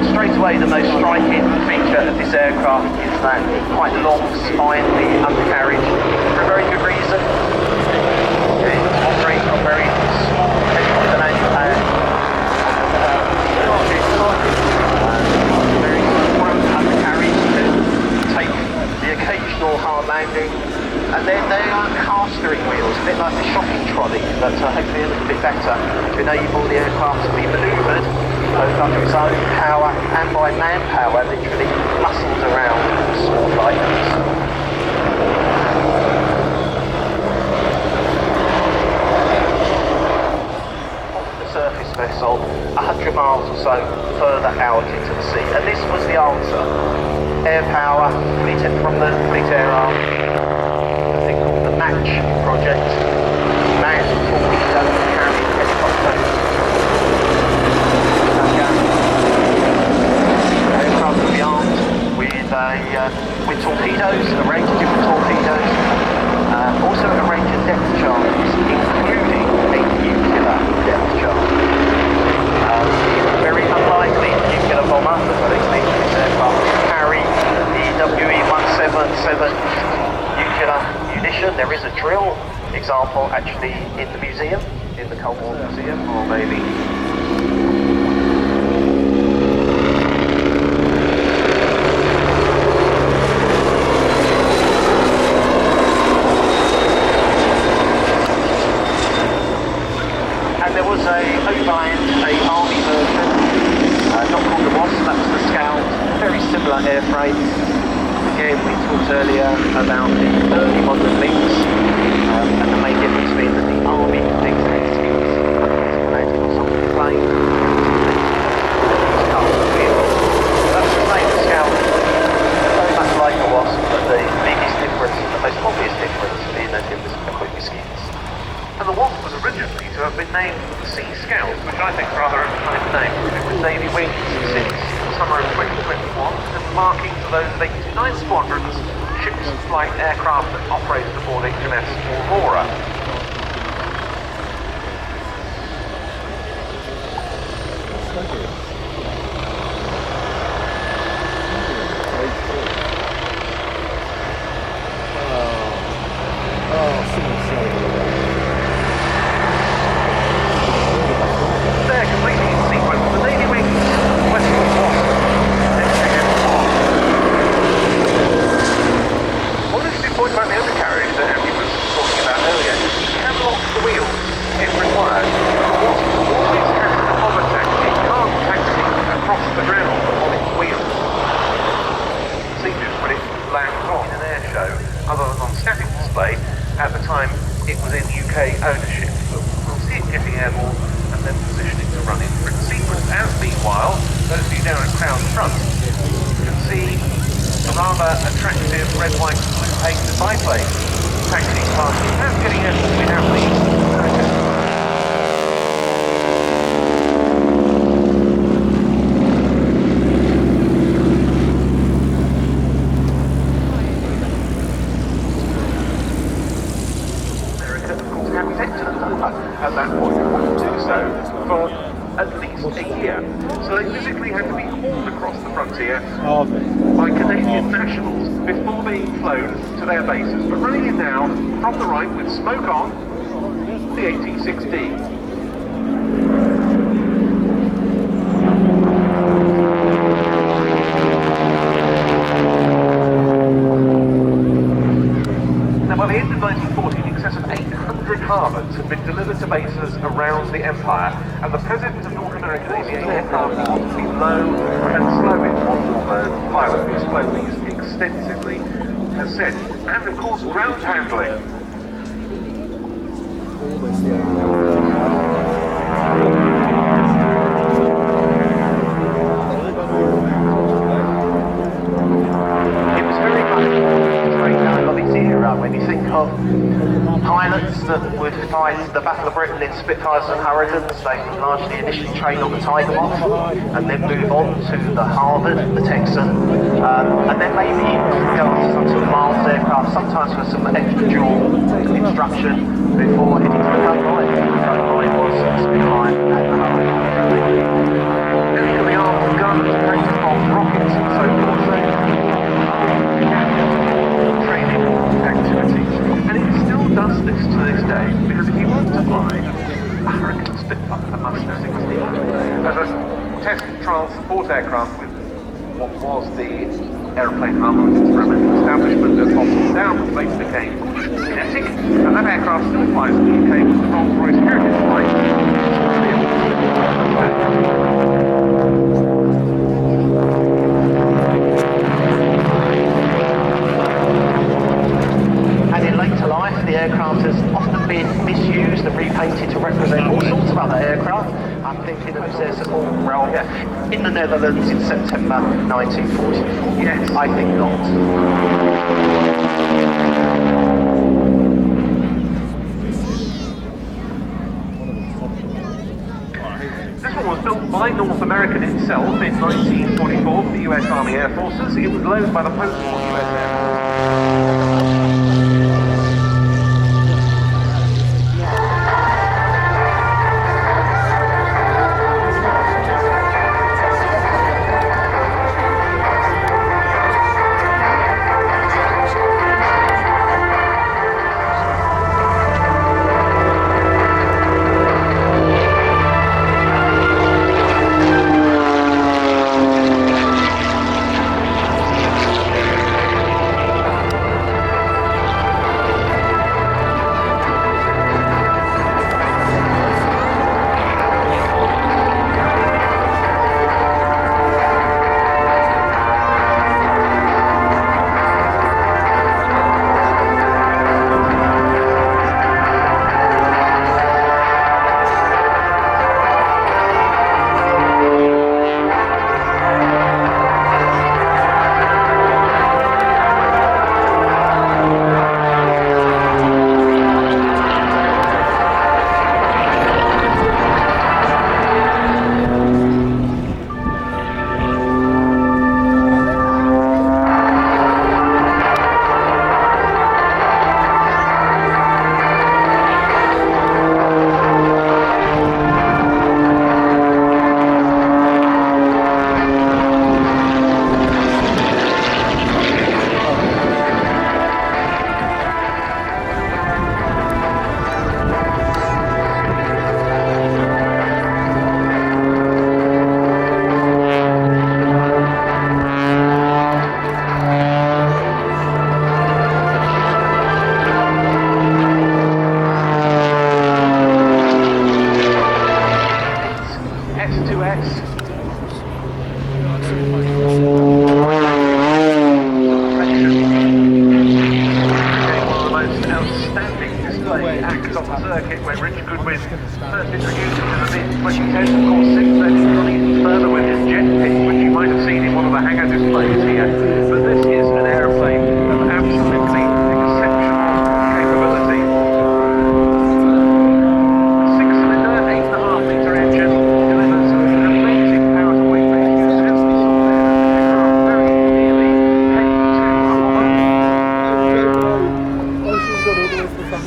Straight away, the most striking feature of this aircraft is that quite long spine, the undercarriage, for a very good reason. It's operating on very small helicopter landing pad. Very small undercarriage to take the occasional hard landing. And then they are car steering wheels, a bit like the shopping trolley, but hopefully a little bit better to enable the aircraft to be manoeuvred both under its own power and by manpower, literally muscled around small items. The surface vessel, 100 miles or so further out into the sea, and this was the answer. Air power, from the Fleet Air Arm, a thing called the Match project, manned torpedo carrying helicopter. Aircraft will be armed with torpedoes, a range of different torpedoes, also a range of depth charges, including a nuclear depth charge. Very unlikely nuclear bomber, but it's this aircraft carry the WE-177 nuclear munition. There is a drill example actually in the museum, in the Cold War Museum, or maybe. There was a overland, a Army version, not called the Wasp, that was the Scout. Very similar airframes. Again, we talked earlier about the early modern links, and the main difference being that the Army links had skins mounted on top of the plane. These cars are wheels. That's the same as Scout, very much like a Wasp, but the biggest difference, the most obvious difference, being that it was equipped with skins. And the Wasp was originally to have been named the Sea Scout, which I think is rather a kind name. It was Navy wings since the summer of 2021, and marking to those of 89 squadrons, ships and flight aircraft that operated aboard HMS Aurora. They're completely in sequence. The Navy wings, westward Wasp, one interesting point about the undercarriage that Andy was talking about earlier, you can lock the wheels if required. The Wasp always has a hover taxi. It can't taxi across the ground on its wheels. Seen it when it lands on an air show, other than on static display. At the time, it was in UK ownership. But we'll see it getting airborne and then positioning to run in for its sequence. As meanwhile, those of you down at Crown Front can see a rather attractive red, white, and blue painted biplane taxiing past. That's getting airborne. We have the American. At that point, to do so for at least a year. So they physically had to be hauled across the frontier by Canadian nationals before being flown to their bases. But running in now, from the right with smoke on, the 86D. Now, by the end of 1940, in excess of 800 harbours had been delivered to bases around the Empire, and the President of North American Aviation Aircraft wanted to be low and slow. It wanted the pilot who's flown these extensively has said. And of course, ground handling. When you think of pilots that would fight the Battle of Britain in Spitfires and Hurricanes, they largely initially train on the Tiger Moth and then move on to the Harvard, the Texan, and then maybe go on to some sort of Mars aircraft, sometimes for some extra dual instruction before hitting the front line. The front line was Spitfire and Hurricane. Then the armed guns, practice bombs, rockets, and so forth. Activities, and it still does this to this day, because if you want to fly a Hurricane Spitfire, a Mustang 16, as a test trial support aircraft with what was the Aeroplane Armament Experimental Establishment at Boston Down, which later became Kinetic, and that aircraft still flies in the UK with the Rolls Royce Heritage Flight. To life, the aircraft has often been misused and repainted to represent all sorts of other aircraft. I'm thinking of their support realm in the Netherlands in September 1944. Yes. I think not. This one was built by North American itself in 1944 for the US Army Air Forces. It was loaned by the post-war US Air Force. act on the circuit when Rich Goodwin first introduced it in the mid-2010s. Of course, since then he's gone even further with his jet pitch, which you might have seen in one of the hangar displays here. But this is an aeroplane of absolutely exceptional capability. 6-cylinder, 8.5-metre engine delivers an amazing power-to-weight ratio, as we saw there. Very nearly heading to a lot.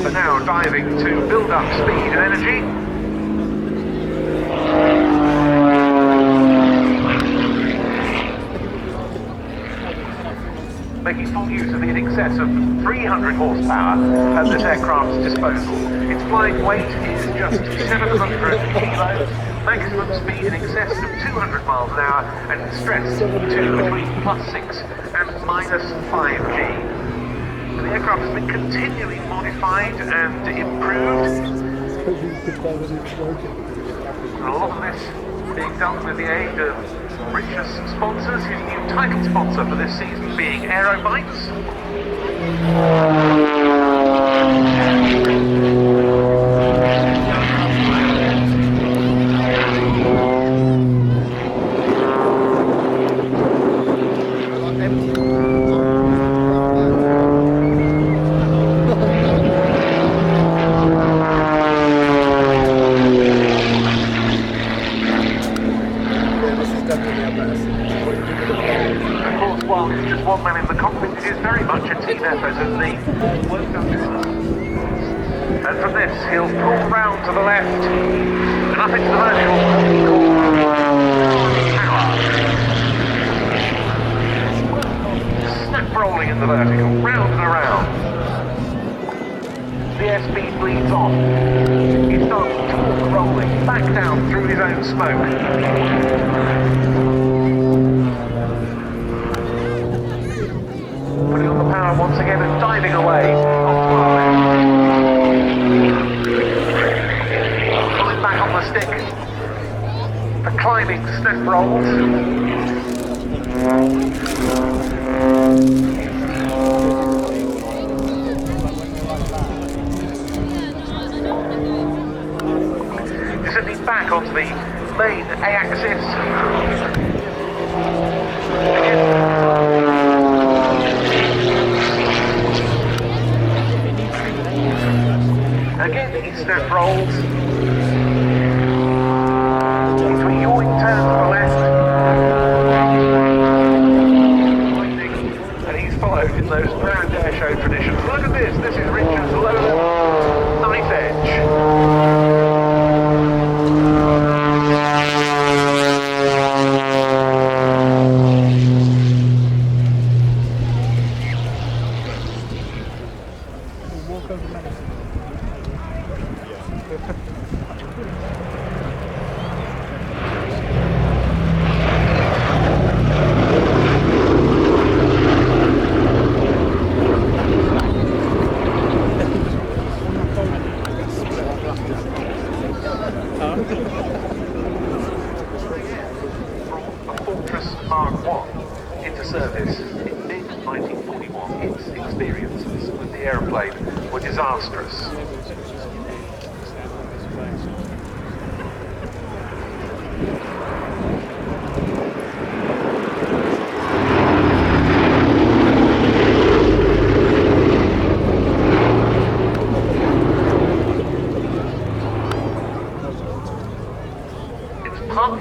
But now diving to build up speed and energy. Making full use of the in excess of 300 horsepower at this aircraft's disposal. Its flying weight is just 700 kilos, maximum speed in excess of 200 miles an hour, and stress to between +6 and -5 G. The aircraft has been continually modified and improved. And a lot of this being done with the aid of Rich's sponsors, his new title sponsor for this season being Aerobatics. One man in the cockpit, it is very much a team effort as the work done business. And from this, he'll pull round to the left and up into the vertical, power. Snap rolling in the vertical, round and around. The airspeed bleeds off. He starts torque rolling back down through his own smoke. Putting on the power once again and diving away onto our left. Pulling back on the stick. The climbing snap rolls. Descending back onto the main A-axis. Again, he snap rolls. Into a yawing turn to the left. And he's followed in those grand airshow traditions. Look at this, this is Richard's low knife edge.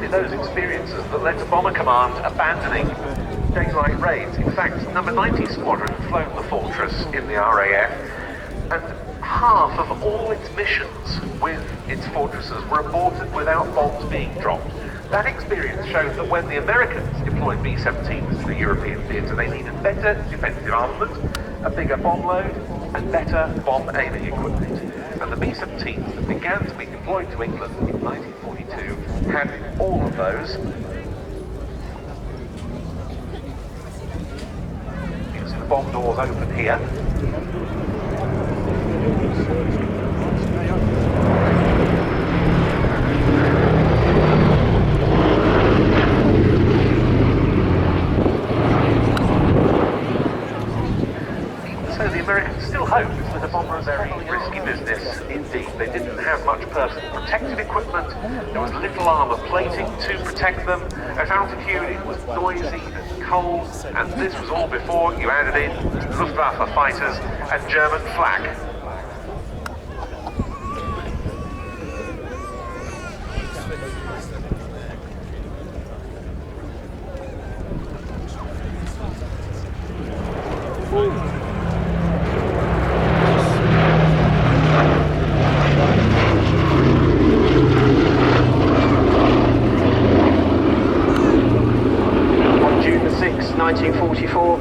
Those experiences that led to Bomber Command abandoning daylight raids. In fact, number 90 Squadron had flown the Fortress in the RAF, and half of all its missions with its Fortresses were aborted without bombs being dropped. That experience showed that when the Americans deployed B-17s to the European theatre, they needed better defensive armament, a bigger bomb load, and better bomb aiming equipment. And the B-17s that began to be deployed to England in 1942 had all of those. You can see the bomb doors open here. So the Americans still hoped that a bomber is a very risky business indeed. They didn't have much personal protective equipment. There was little armour plating to protect them. At altitude it was noisy and cold, and this was all before you added in Luftwaffe fighters and German flak. On June the 6th, 1944,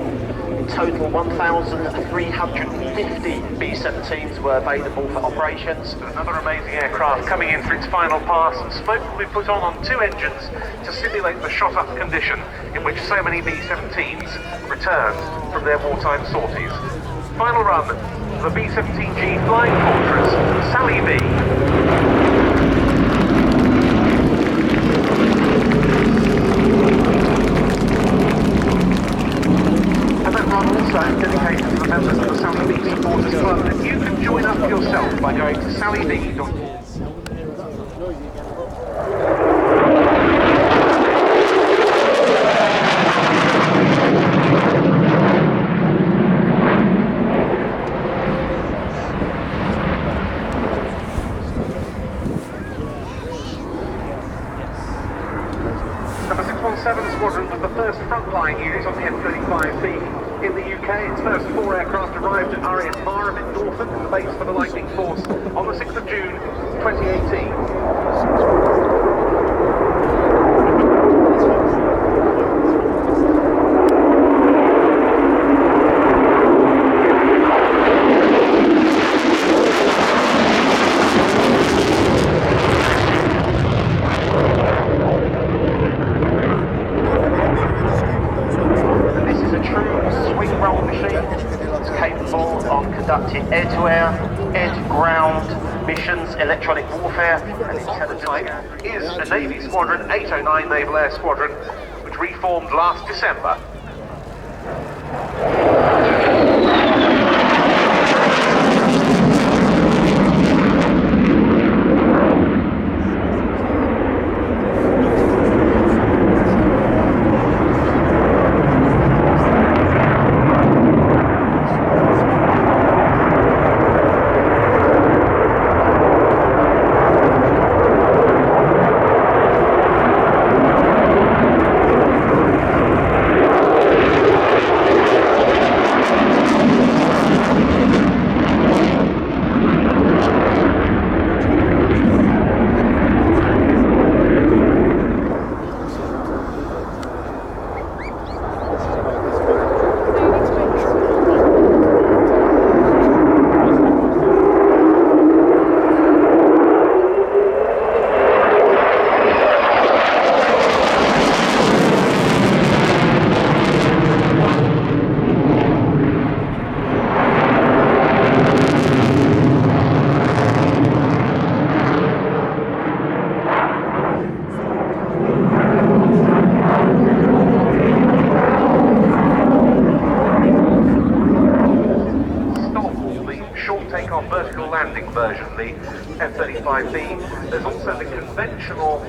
in total 1,350 B-17s were available for operations. Another amazing aircraft coming in for its final pass, and smoke will be put on 2 engines to simulate the shot-up condition in which so many B-17s returned from their wartime sorties. Final run for the B-17G Flying Fortress, Sally B. Also dedicated to the members of the Sally B Supporters Club, and you can join up yourself by going to sallyb.org. Number 617 Squadron was the first frontline unit on the F-35B. In the UK, its first 4 aircraft arrived at RAF Marham in Norfolk, the base for the Lightning Force, on the 6th of June 2018. Conducting air-to-air, air-to-ground missions, electronic warfare, and intelligence. Type is a Navy Squadron 809 Naval Air Squadron, which reformed last December. Version, the F-35B. There's also the conventional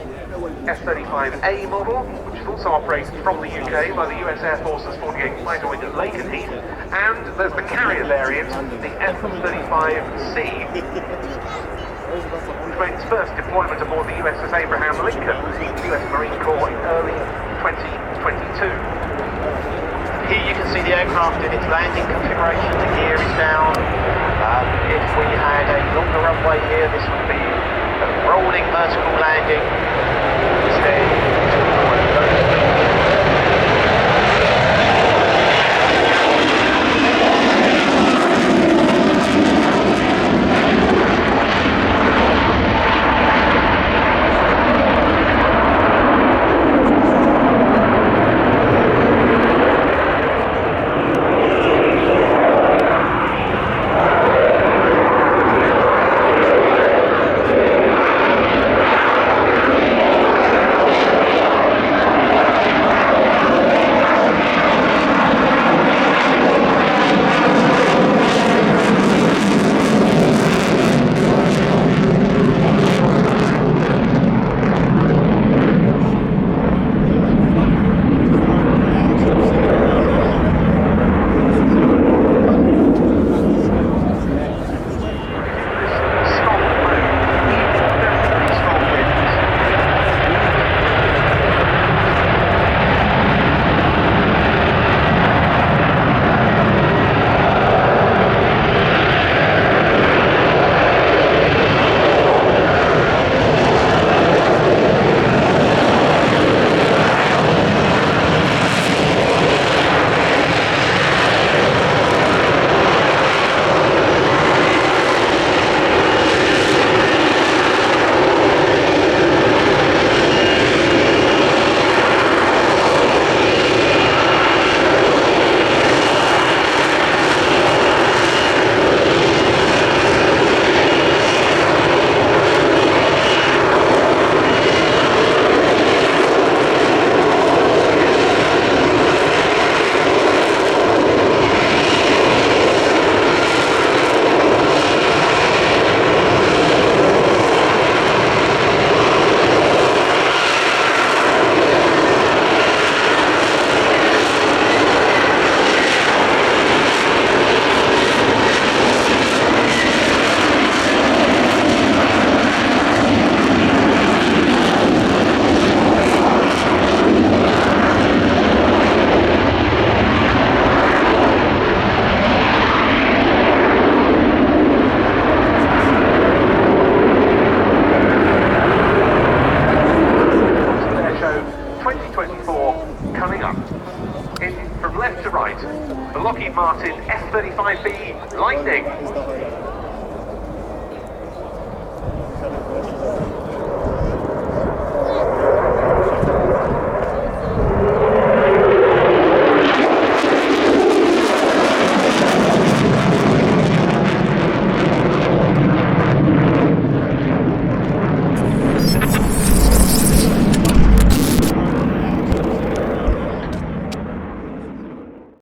F-35A model, which is also operated from the UK by the US Air Force's 48 Fighter Wing at Lakenheath, and there's the carrier variant, the F-35C, which made its first deployment aboard the USS Abraham Lincoln, the US Marine Corps, in early 2022. Here you can see the aircraft in its landing configuration. The gear is down. If we had a longer runway here, this would be a rolling vertical landing. Instead, one of those. F-35B Lightning.